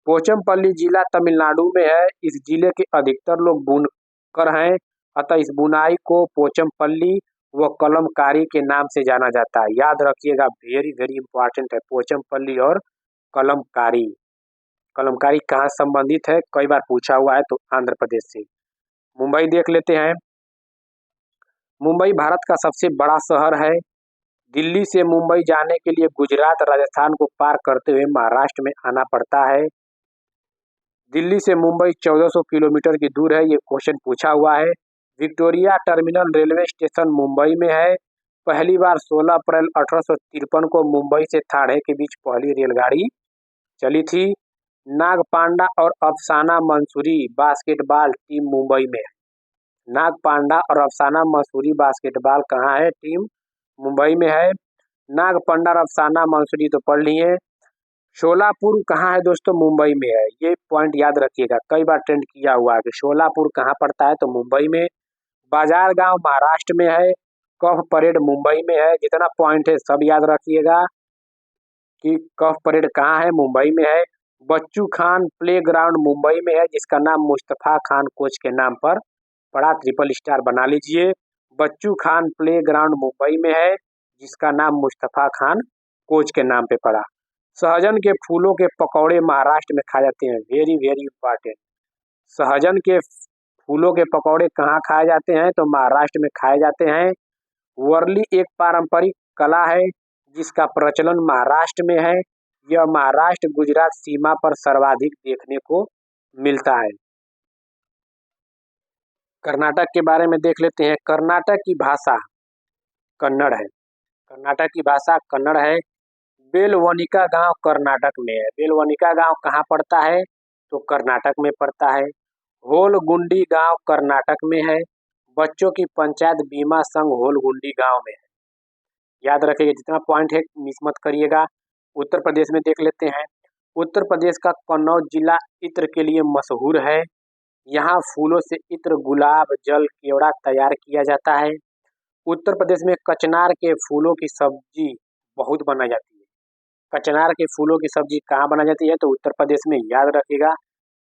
पोचमपल्ली जिला तमिलनाडु में है। इस जिले के अधिकतर लोग बुनकर हैं, अतः इस बुनाई को पोचमपल्ली व कलमकारी के नाम से जाना जाता है। याद रखिएगा, वेरी वेरी इंपॉर्टेंट है पोचमपल्ली और कलमकारी। कलमकारी कहाँ संबंधित है, कई बार पूछा हुआ है, तो आंध्र प्रदेश से। मुंबई देख लेते हैं। मुंबई भारत का सबसे बड़ा शहर है। दिल्ली से मुंबई जाने के लिए गुजरात राजस्थान को पार करते हुए महाराष्ट्र में आना पड़ता है। दिल्ली से मुंबई 1400 किलोमीटर की दूर है। ये क्वेश्चन पूछा हुआ है। Victoria terminal railway station Mumbai में है। पहली बार 16 अप्रैल 1853 को मुंबई से थाणे के बीच पहली रेलगाड़ी चली थी। नागपांडा और अफसाना मंसूरी बास्केटबॉल टीम मुंबई में है। नागपांडा और अफसाना मंसूरी बास्केटबॉल कहाँ है, टीम मुंबई में है। नागपांडा और अफसाना मंसूरी तो पढ़ लिए। शोलापुर कहाँ है दोस्तों, मुंबई में है। ये पॉइंट याद रखिएगा, कई बार ट्रेंड किया हुआ है कि शोलापुर कहाँ पड़ता है, तो मुंबई में। बाजार गांव महाराष्ट्र में है। कफ परेड मुंबई में है। जितना पॉइंट है सब याद रखिएगा कि कफ परेड कहाँ है, मुंबई में है। बच्चू खान प्ले ग्राउंड मुंबई में है, जिसका नाम मुस्तफा खान कोच के नाम पर पड़ा। ट्रिपल स्टार बना लीजिए। बच्चू खान प्ले ग्राउंड मुंबई में है, जिसका नाम मुस्तफा खान कोच के नाम पे पड़ा। सहजन के फूलों के पकौड़े महाराष्ट्र में खाए जाते हैं। Very very important. सहजन के फूलों के पकौड़े कहाँ खाए जाते हैं, तो महाराष्ट्र में खाए जाते हैं। वर्ली एक पारंपरिक कला है जिसका प्रचलन महाराष्ट्र में है। यह महाराष्ट्र गुजरात सीमा पर सर्वाधिक देखने को मिलता है। कर्नाटक के बारे में देख लेते हैं। कर्नाटक की भाषा कन्नड़ है। कर्नाटक की भाषा कन्नड़ है। बेलवनिका गांव कर्नाटक में है। बेलवनिका गांव कहाँ पड़ता है, तो कर्नाटक में पड़ता है। होलगुंडी गांव कर्नाटक में है। बच्चों की पंचायत बीमा संघ होलगुंडी गांव में है। याद रखिएगा, जितना पॉइंट है मिस मत करिएगा। उत्तर प्रदेश में देख लेते हैं। उत्तर प्रदेश का कन्नौज जिला इत्र के लिए मशहूर है। यहाँ फूलों से इत्र, गुलाब जल, केवड़ा तैयार किया जाता है। उत्तर प्रदेश में कचनार के फूलों की सब्जी बहुत बनाई जाती है। कचनार के फूलों की सब्जी कहाँ बनाई जाती है, तो उत्तर प्रदेश में। याद रखिएगा।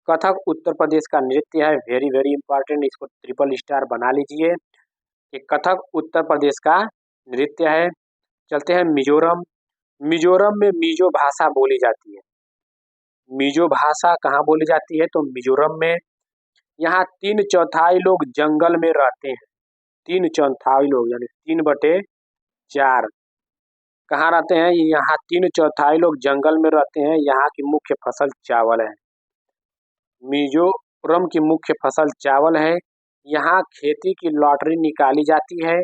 कथक उत्तर प्रदेश का नृत्य है। वेरी वेरी इंपॉर्टेंट, इसको ट्रिपल स्टार बना लीजिए। ये कथक उत्तर प्रदेश का नृत्य है। चलते हैं मिजोरम। मिजोरम में मिजो भाषा बोली जाती है। मिजो भाषा कहाँ बोली जाती है, तो मिजोरम में। यहाँ 3/4 लोग जंगल में रहते हैं। 3/4 लोग यानी 3/4 कहाँ रहते हैं, यहाँ 3/4 लोग जंगल में रहते हैं। यहाँ की मुख्य फसल चावल है। मिजोरम की मुख्य फसल चावल है। यहाँ खेती की लॉटरी निकाली जाती है।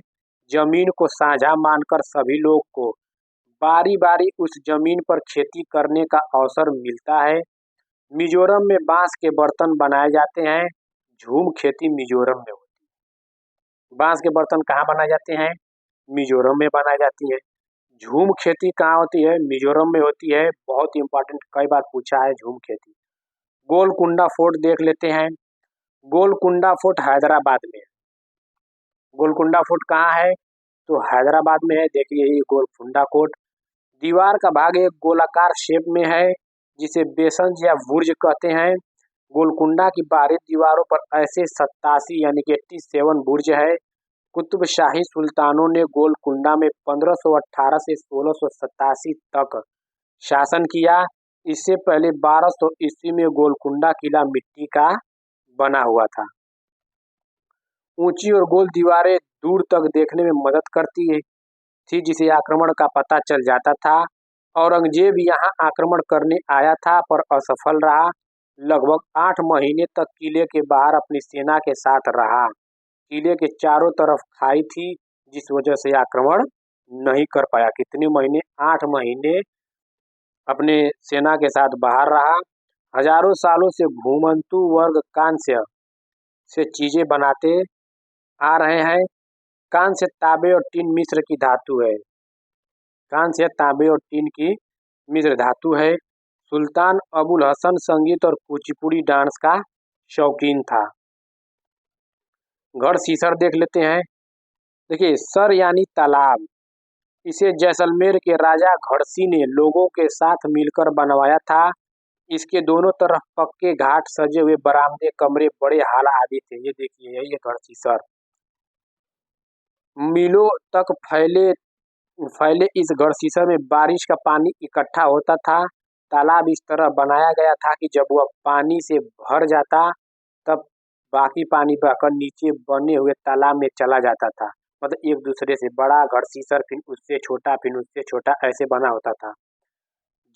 जमीन को साझा मानकर सभी लोग को बारी बारी उस जमीन पर खेती करने का अवसर मिलता है। मिजोरम में बांस के बर्तन बनाए जाते हैं। झूम खेती मिजोरम में होती है। बांस के बर्तन कहाँ बनाए जाते हैं, मिजोरम में बनाई जाती है। झूम खेती कहाँ होती है, मिजोरम में होती है। बहुत इंपॉर्टेंट, कई बार पूछा है झूम खेती। गोलकुंडा फोर्ट देख लेते हैं। गोलकुंडा फोर्ट हैदराबाद में है। गोलकुंडा फोर्ट कहाँ है, तो हैदराबाद में है। देखिए ये गोलकुंडा फोर्ट। दीवार का भाग एक गोलाकार शेप में है, जिसे बेसंज या बुर्ज कहते हैं। गोलकुंडा की बाहरी दीवारों पर ऐसे 87 यानी कि 87 बुर्ज है। कुतुब शाही सुल्तानों ने गोलकुंडा में 1518 से 1687 तक शासन किया। इससे पहले 1200 ईस्वी में गोलकुंडा किला मिट्टी का बना हुआ था। ऊंची और गोल दीवारें दूर तक देखने में मदद करती थी, जिसे आक्रमण का पता चल जाता था। औरंगजेब यहाँ आक्रमण करने आया था पर असफल रहा। लगभग 8 महीने तक किले के बाहर अपनी सेना के साथ रहा। किले के चारों तरफ खाई थी, जिस वजह से आक्रमण नहीं कर पाया। कितने महीने? 8 महीने अपने सेना के साथ बाहर रहा। हजारों सालों से घुमंतु वर्ग कांस्य से चीजें बनाते आ रहे हैं। कांस्य, तांबे और टीन मिस्र की धातु है। कांस्य, तांबे और टीन की मिस्र धातु है। सुल्तान अबुल हसन संगीत और कुचिपुड़ी डांस का शौकीन था। गढ़सीसर देख लेते हैं। देखिए, सर यानी तालाब, इसे जैसलमेर के राजा घड़सी ने लोगों के साथ मिलकर बनवाया था। इसके दोनों तरफ पक्के घाट, सजे हुए बरामदे, कमरे, बड़े हाल आदि थे। ये देखिए, ये गढ़सीसर। मीलों तक फैले फैले इस गढ़सीसर में बारिश का पानी इकट्ठा होता था। तालाब इस तरह बनाया गया था कि जब वह पानी से भर जाता तब बाकी पानी बहकर नीचे बने हुए तालाब में चला जाता था। मतलब एक दूसरे से बड़ा गढ़सीसर, फिर उससे छोटा, फिर उससे छोटा, ऐसे बना होता था।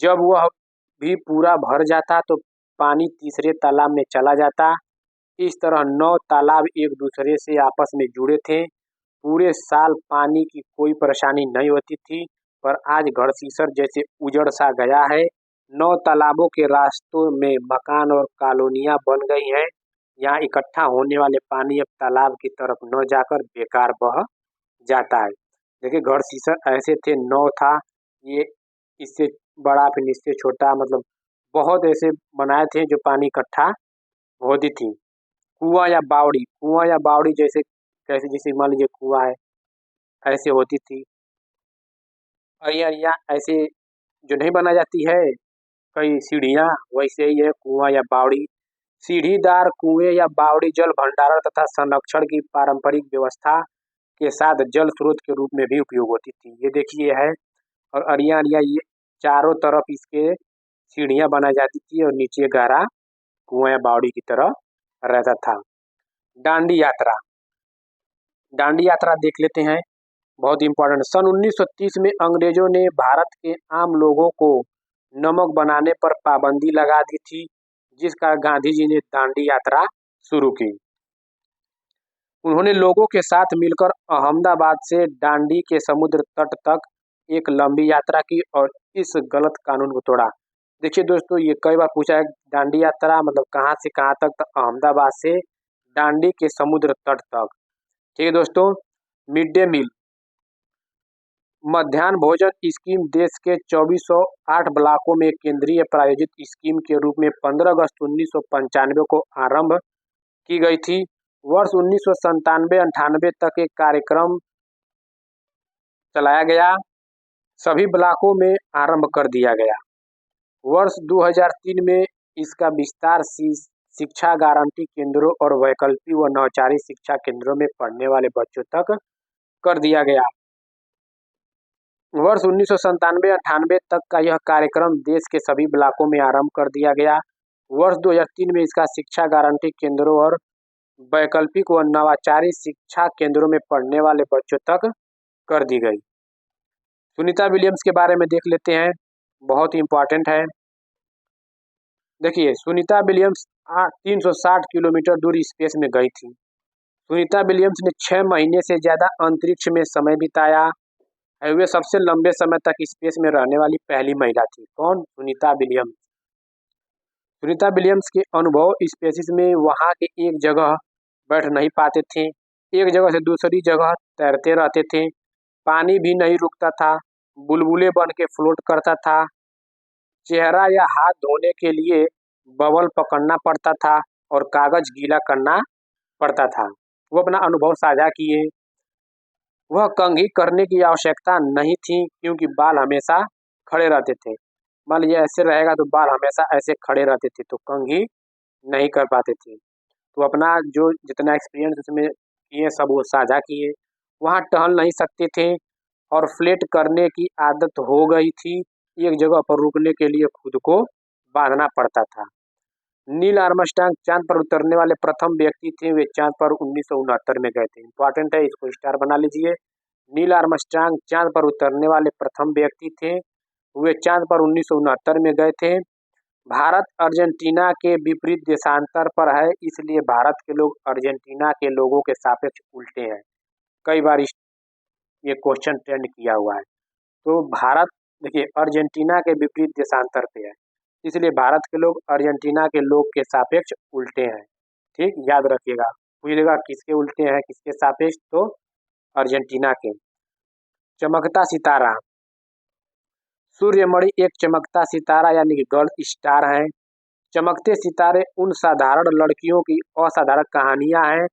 जब वह भी पूरा भर जाता तो पानी तीसरे तालाब में चला जाता। इस तरह 9 तालाब एक दूसरे से आपस में जुड़े थे। पूरे साल पानी की कोई परेशानी नहीं होती थी, पर आज गढ़सीसर जैसे उजड़ सा गया है। 9 तालाबों के रास्तों में मकान और कॉलोनियां बन गई हैं। यहाँ इकट्ठा होने वाले पानी अब तालाब की तरफ न जाकर बेकार बह जाता है। देखिए, गढ़सीसर ऐसे थे, 9 था, ये इससे बड़ा, फिर इससे छोटा, मतलब बहुत ऐसे बनाए थे जो पानी इकट्ठा होती थी। कुआं या बावड़ी जैसे, कैसे, जैसे मान लीजिए कुआं है, ऐसे होती थी। अरिया ऐसे जो नहीं बना जाती है, कई सीढ़ियाँ, वैसे ही है कुआं या बावड़ी। सीढ़ीदार कुएं या बावड़ी जल भंडारण तथा संरक्षण की पारंपरिक व्यवस्था के साथ जल स्रोत के रूप में भी उपयोग होती थी। ये देखिए है। और अरिया ये चारों तरफ इसके सीढ़ियाँ बनाई जाती थी और नीचे गहरा कुआं या बावड़ी की तरह रहता था। दांडी यात्रा, दांडी यात्रा देख लेते हैं, बहुत इंपॉर्टेंट। सन 1930 में अंग्रेजों ने भारत के आम लोगों को नमक बनाने पर पाबंदी लगा दी थी, जिस कारण गांधी जी ने दांडी यात्रा शुरू की। उन्होंने लोगों के साथ मिलकर अहमदाबाद से दांडी के समुद्र तट तक एक लंबी यात्रा की और इस गलत कानून को तोड़ा। देखिए दोस्तों, ये कई बार पूछा है, दांडी यात्रा मतलब कहाँ से कहाँ तक? तो अहमदाबाद से दांडी के समुद्र तट तक। ठीक है दोस्तों। मिड डे मील, मध्याह्न भोजन स्कीम देश के 2408 ब्लॉकों में केंद्रीय प्रायोजित स्कीम के रूप में 15 अगस्त 1995 को आरंभ की गई थी। वर्ष 1997-98 तक एक कार्यक्रम चलाया गया, सभी ब्लॉकों में आरंभ कर दिया गया। वर्ष 2003 में इसका विस्तार शिक्षा गारंटी केंद्रों और वैकल्पिक व नौचारी शिक्षा केंद्रों में पढ़ने वाले बच्चों तक कर दिया गया। वर्ष 1997-98 तक का यह कार्यक्रम देश के सभी ब्लॉकों में आरंभ कर दिया गया। वर्ष 2003 में इसका शिक्षा गारंटी केंद्रों और वैकल्पिक व नवाचारी शिक्षा केंद्रों में पढ़ने वाले बच्चों तक कर दी गई। सुनीता विलियम्स के बारे में देख लेते हैं, बहुत इंपॉर्टेंट है। देखिए, सुनीता विलियम्स 360 किलोमीटर दूर स्पेस में गई थी। सुनीता विलियम्स ने 6 महीने से ज़्यादा अंतरिक्ष में समय बिताया। वे सबसे लंबे समय तक स्पेस में रहने वाली पहली महिला थी। कौन? सुनीता विलियम्स। सुनीता विलियम्स के अनुभव स्पेसिस में वहाँ के एक जगह बैठ नहीं पाते थे, एक जगह से दूसरी जगह तैरते रहते थे, पानी भी नहीं रुकता था, बुलबुले बन के फ्लोट करता था, चेहरा या हाथ धोने के लिए बबल पकड़ना पड़ता था और कागज गीला करना पड़ता था। वो अपना अनुभव साझा किए। वह कंघी करने की आवश्यकता नहीं थी क्योंकि बाल हमेशा खड़े रहते थे। मान लीजिए ऐसे रहेगा तो बाल हमेशा ऐसे खड़े रहते थे, तो कंघी नहीं कर पाते थे। तो अपना जो जितना एक्सपीरियंस उसमें किए सब वो साझा किए। वहाँ टहल नहीं सकते थे और फ्लेट करने की आदत हो गई थी, एक जगह पर रुकने के लिए खुद को बांधना पड़ता था। नील आर्मस्ट्रांग चांद पर उतरने वाले प्रथम व्यक्ति थे। वे चांद पर 1969 में गए थे। इंपॉर्टेंट है, इसको स्टार बना लीजिए। नील आर्मस्ट्रांग चांद पर उतरने वाले प्रथम व्यक्ति थे। वे चांद पर 1969 में गए थे। भारत अर्जेंटीना के विपरीत देशांतर पर है, इसलिए भारत के लोग अर्जेंटीना के लोगों के सापेक्ष उल्टे हैं। कई बार ये क्वेश्चन ट्रेंड किया हुआ है। तो भारत देखिए अर्जेंटीना के विपरीत देशांतर पे है, इसलिए भारत के लोग अर्जेंटीना के लोग के सापेक्ष उल्टे हैं। ठीक, याद रखिएगा। पूछिएगा किसके उल्टे हैं, किसके सापेक्ष, तो अर्जेंटीना के। चमकता सितारा, सूर्यमणि एक चमकता सितारा यानी कि गर्ल स्टार है। चमकते सितारे उन साधारण लड़कियों की असाधारण कहानियां हैं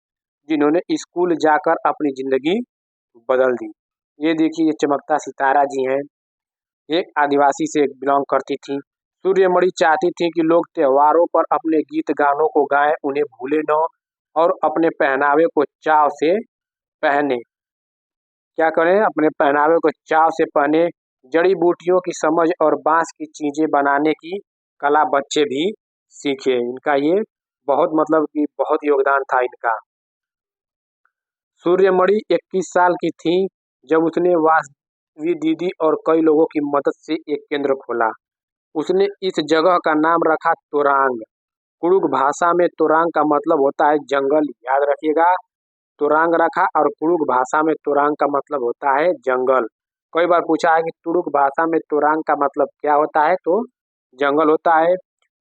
जिन्होंने स्कूल जाकर अपनी जिंदगी बदल दी। ये देखिए, ये चमकता सितारा जी हैं, एक आदिवासी से बिलोंग करती थी। सूर्यमणि चाहती थी कि लोग त्योहारों पर अपने गीत गानों को गाएं, उन्हें भूले न, और अपने पहनावे को चाव से पहने। क्या करें, अपने पहनावे को चाव से पहने। जड़ी बूटियों की समझ और बांस की चीजें बनाने की कला बच्चे भी सीखे। इनका ये बहुत मतलब कि बहुत योगदान था इनका। सूर्यमणि 21 साल की थी जब उसने वासवी दीदी और कई लोगों की मदद से एक केंद्र खोला। उसने इस जगह का नाम रखा तोरांग। कुड़ुक भाषा में तोरांग का मतलब होता है जंगल, याद रखिएगा। तोरांग रखा, और कुड़ुक भाषा में तोरांग का मतलब होता है जंगल। कई बार पूछा है कि तुड़ुक भाषा में तोरांग का मतलब क्या होता है, तो जंगल होता है।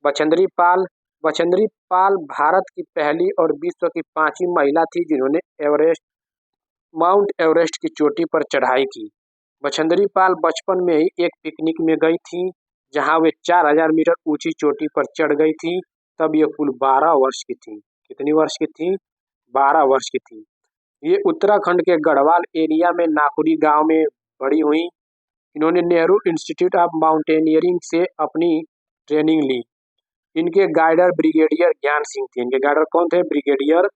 बछेंद्री पाल, बछेंद्री पाल भारत की पहली और विश्व की 5वीं महिला थी जिन्होंने माउंट एवरेस्ट की चोटी पर चढ़ाई की। बछेंद्री पाल बचपन में ही एक पिकनिक में गई थी जहां वे 4000 मीटर ऊंची चोटी पर चढ़ गई थी। तब ये कुल 12 वर्ष की थी। कितनी वर्ष की थी? 12 वर्ष की थी। ये उत्तराखंड के गढ़वाल एरिया में नाकुरी गांव में बड़ी हुई। इन्होंने नेहरू इंस्टीट्यूट ऑफ माउंटेनियरिंग से अपनी ट्रेनिंग ली। इनके गाइडर ब्रिगेडियर ज्ञान सिंह थे। इनके गाइडर कौन थे? ब्रिगेडियर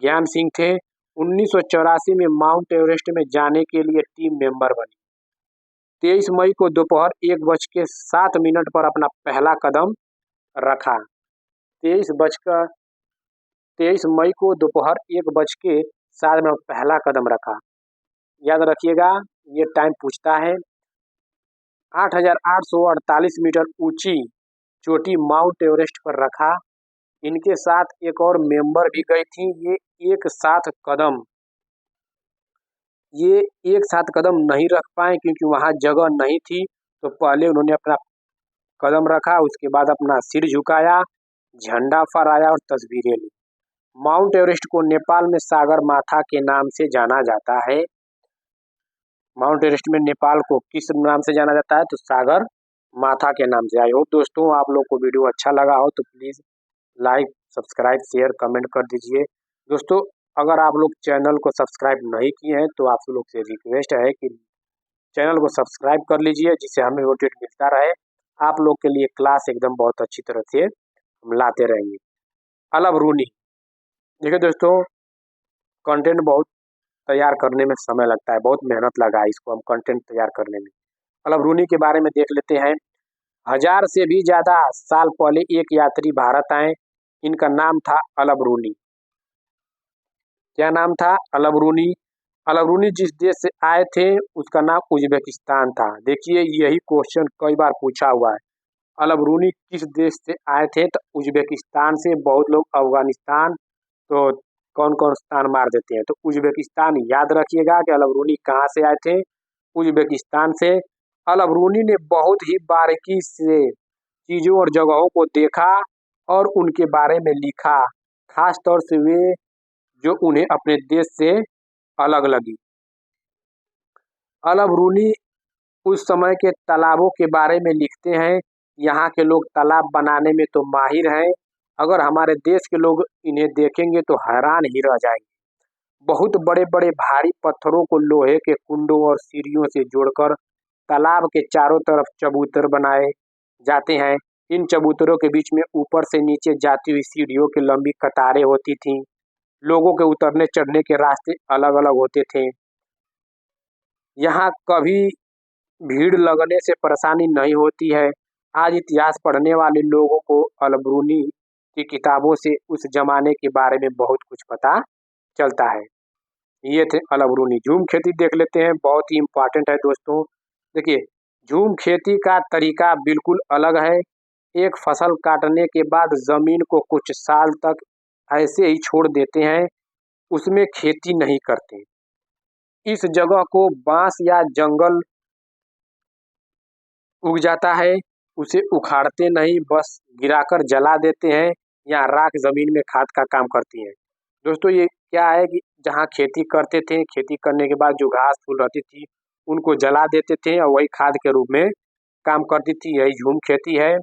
ज्ञान सिंह थे। 1984 में माउंट एवरेस्ट में जाने के लिए टीम मेंबर बनी। 23 मई को दोपहर 1:07 पर अपना पहला कदम रखा। 23 मई को दोपहर 1:07 पहला कदम रखा। याद रखिएगा, ये टाइम पूछता है। 8,848 मीटर ऊंची चोटी माउंट एवरेस्ट पर रखा। इनके साथ एक और मेंबर भी गई थी। ये एक साथ कदम नहीं रख पाए क्योंकि वहां जगह नहीं थी। तो पहले उन्होंने अपना कदम रखा, उसके बाद अपना सिर झुकाया, झंडा फहराया और तस्वीरें ली। माउंट एवरेस्ट को नेपाल में सागर माथा के नाम से जाना जाता है। माउंट एवरेस्ट में नेपाल को किस नाम से जाना जाता है? तो सागर माथा के नाम से। आई होप दोस्तों आप लोग को वीडियो अच्छा लगा हो तो please like, subscribe, share, comment कर दीजिए। दोस्तों अगर आप लोग चैनल को सब्सक्राइब नहीं किए हैं तो आप लोग से रिक्वेस्ट है कि चैनल को सब्सक्राइब कर लीजिए, जिससे हमें अपडेट मिलता रहे। आप लोग के लिए क्लास एकदम बहुत अच्छी तरह से हम लाते रहेंगे। अलब रूनी, देखिए दोस्तों कंटेंट बहुत तैयार करने में समय लगता है, बहुत मेहनत लगा इसको हम कंटेंट तैयार करने में। अलब रूनी के बारे में देख लेते हैं। 1000 से भी ज़्यादा साल पहले एक यात्री भारत आए। इनका नाम था अलब रूनी। क्या नाम था? अलब रूनी। अलब रूनी जिस देश से आए थे उसका नाम उज्बेकिस्तान था। देखिए यही क्वेश्चन कई बार पूछा हुआ है। अलब रूनी किस देश से आए थे? तो उज्बेकिस्तान से। बहुत लोग अफगानिस्तान, तो कौन कौन स्थान मार देते हैं, तो उज्बेकिस्तान याद रखिएगा कि अलब रूनी कहाँ से आए थे? उज्बेकिस्तान से। अलब रूनी ने बहुत ही बारीकी से चीज़ों और जगहों को देखा और उनके बारे में लिखा, खास तौर से वे जो उन्हें अपने देश से अलग लगी। अलब रूनी उस समय के तालाबों के बारे में लिखते हैं। यहाँ के लोग तालाब बनाने में तो माहिर हैं, अगर हमारे देश के लोग इन्हें देखेंगे तो हैरान ही रह जाएंगे। बहुत बड़े बड़े भारी पत्थरों को लोहे के कुंडों और सीढ़ियों से जोड़कर तालाब के चारों तरफ चबूतर बनाए जाते हैं। इन चबूतरों के बीच में ऊपर से नीचे जाती हुई सीढ़ियों की लंबी कतारें होती थीं। लोगों के उतरने चढ़ने के रास्ते अलग अलग होते थे। यहाँ कभी भीड़ लगने से परेशानी नहीं होती है। आज इतिहास पढ़ने वाले लोगों को अलब रूनी की किताबों से उस जमाने के बारे में बहुत कुछ पता चलता है। ये थे अलब रूनी। झूम खेती देख लेते हैं, बहुत ही इम्पोर्टेंट है दोस्तों। देखिए झूम खेती का तरीका बिल्कुल अलग है। एक फसल काटने के बाद जमीन को कुछ साल तक ऐसे ही छोड़ देते हैं, उसमें खेती नहीं करते। इस जगह को बांस या जंगल उग जाता है, उसे उखाड़ते नहीं, बस गिराकर जला देते हैं या राख जमीन में खाद का काम करती है। दोस्तों ये क्या है कि जहाँ खेती करते थे, खेती करने के बाद जो घास फूल रहती थी उनको जला देते थे और वही खाद के रूप में काम करती थी। यही झूम खेती है,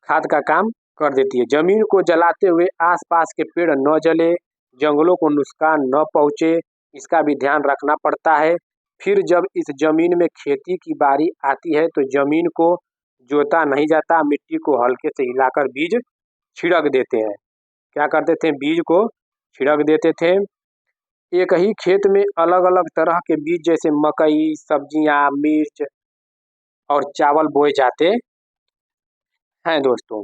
खाद का काम कर देती है। जमीन को जलाते हुए आसपास के पेड़ न जले, जंगलों को नुकसान न पहुंचे, इसका भी ध्यान रखना पड़ता है। फिर जब इस जमीन में खेती की बारी आती है तो जमीन को जोता नहीं जाता, मिट्टी को हल्के से हिलाकर बीज छिड़क देते हैं। क्या करते थे? बीज को छिड़क देते थे। एक ही खेत में अलग अलग तरह के बीज जैसे मकई, सब्जियां, मिर्च और चावल बोए जाते हैं। दोस्तों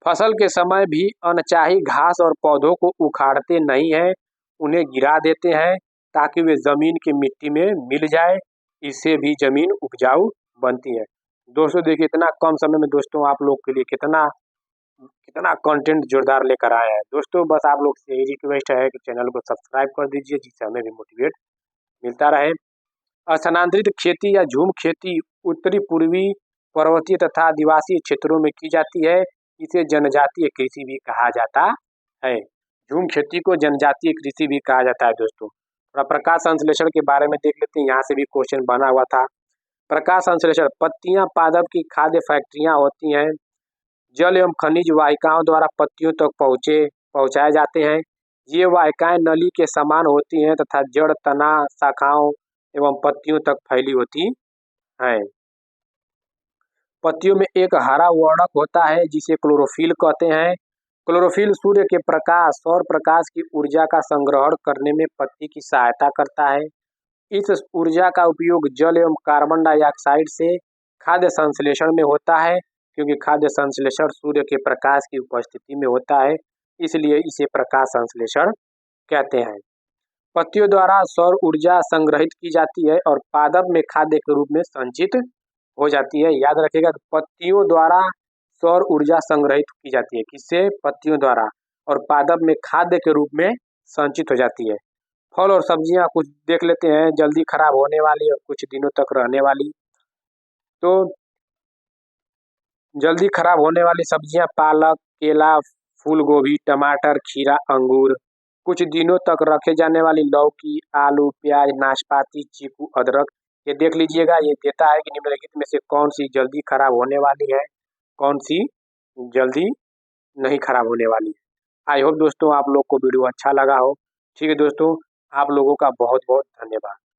फसल के समय भी अनचाही घास और पौधों को उखाड़ते नहीं हैं, उन्हें गिरा देते हैं ताकि वे जमीन की मिट्टी में मिल जाए, इससे भी जमीन उपजाऊ बनती है। दोस्तों देखिए इतना कम समय में दोस्तों आप लोग के लिए कितना कितना कंटेंट जोरदार लेकर आए हैं। दोस्तों बस आप लोग से यही रिक्वेस्ट है कि चैनल को सब्सक्राइब कर दीजिए, जिससे हमें भी मोटिवेट मिलता रहे। स्थानांतरित खेती या झूम खेती उत्तरी पूर्वी पर्वतीय तथा आदिवासी क्षेत्रों में की जाती है। इसे जनजातीय कृषि भी कहा जाता है। झूम खेती को जनजातीय कृषि भी कहा जाता है। दोस्तों थोड़ा प्रकाश संश्लेषण के बारे में देख लेते हैं, यहाँ से भी क्वेश्चन बना हुआ था। प्रकाश संश्लेषण, पत्तियां पादप की खाद्य फैक्ट्रियां होती हैं। जल एवं खनिज वाहिकाओं द्वारा पत्तियों तक पहुंचाए जाते हैं। ये वाहिकाएं नली के समान होती हैं तथा जड़, तना, शाखाओं एवं पत्तियों तक फैली होती हैं। पत्तियों में एक हरा वर्णक होता है जिसे क्लोरोफिल कहते हैं। क्लोरोफिल सूर्य के प्रकाश, सौर प्रकाश की ऊर्जा का संग्रहण करने में पत्ती की सहायता करता है। इस ऊर्जा का उपयोग जल एवं कार्बन डाइऑक्साइड से खाद्य संश्लेषण में होता है। क्योंकि खाद्य संश्लेषण सूर्य के प्रकाश की उपस्थिति में होता है, इसलिए इसे प्रकाश संश्लेषण कहते हैं। पत्तियों द्वारा सौर ऊर्जा संग्रहित की जाती है और पादप में खाद्य के रूप में संचित हो जाती है। याद रखिएगा, पत्तियों द्वारा सौर ऊर्जा संग्रहित की जाती है। किससे? पत्तियों द्वारा, और पादप में खाद्य के रूप में संचित हो जाती है। फल और सब्जियां कुछ देख लेते हैं, जल्दी खराब होने वाली और कुछ दिनों तक रहने वाली। तो जल्दी खराब होने वाली सब्जियां पालक, केला, फूल गोभी, टमाटर, खीरा, अंगूर। कुछ दिनों तक रखे जाने वाली लौकी, आलू, प्याज, नाशपाती, चीकू, अदरक। ये देख लीजिएगा, ये देता है कि निम्नलिखित में से कौन सी जल्दी खराब होने वाली है, कौन सी जल्दी नहीं खराब होने वाली है। आई होप दोस्तों आप लोग को वीडियो अच्छा लगा हो। ठीक है दोस्तों, आप लोगों का बहुत बहुत धन्यवाद।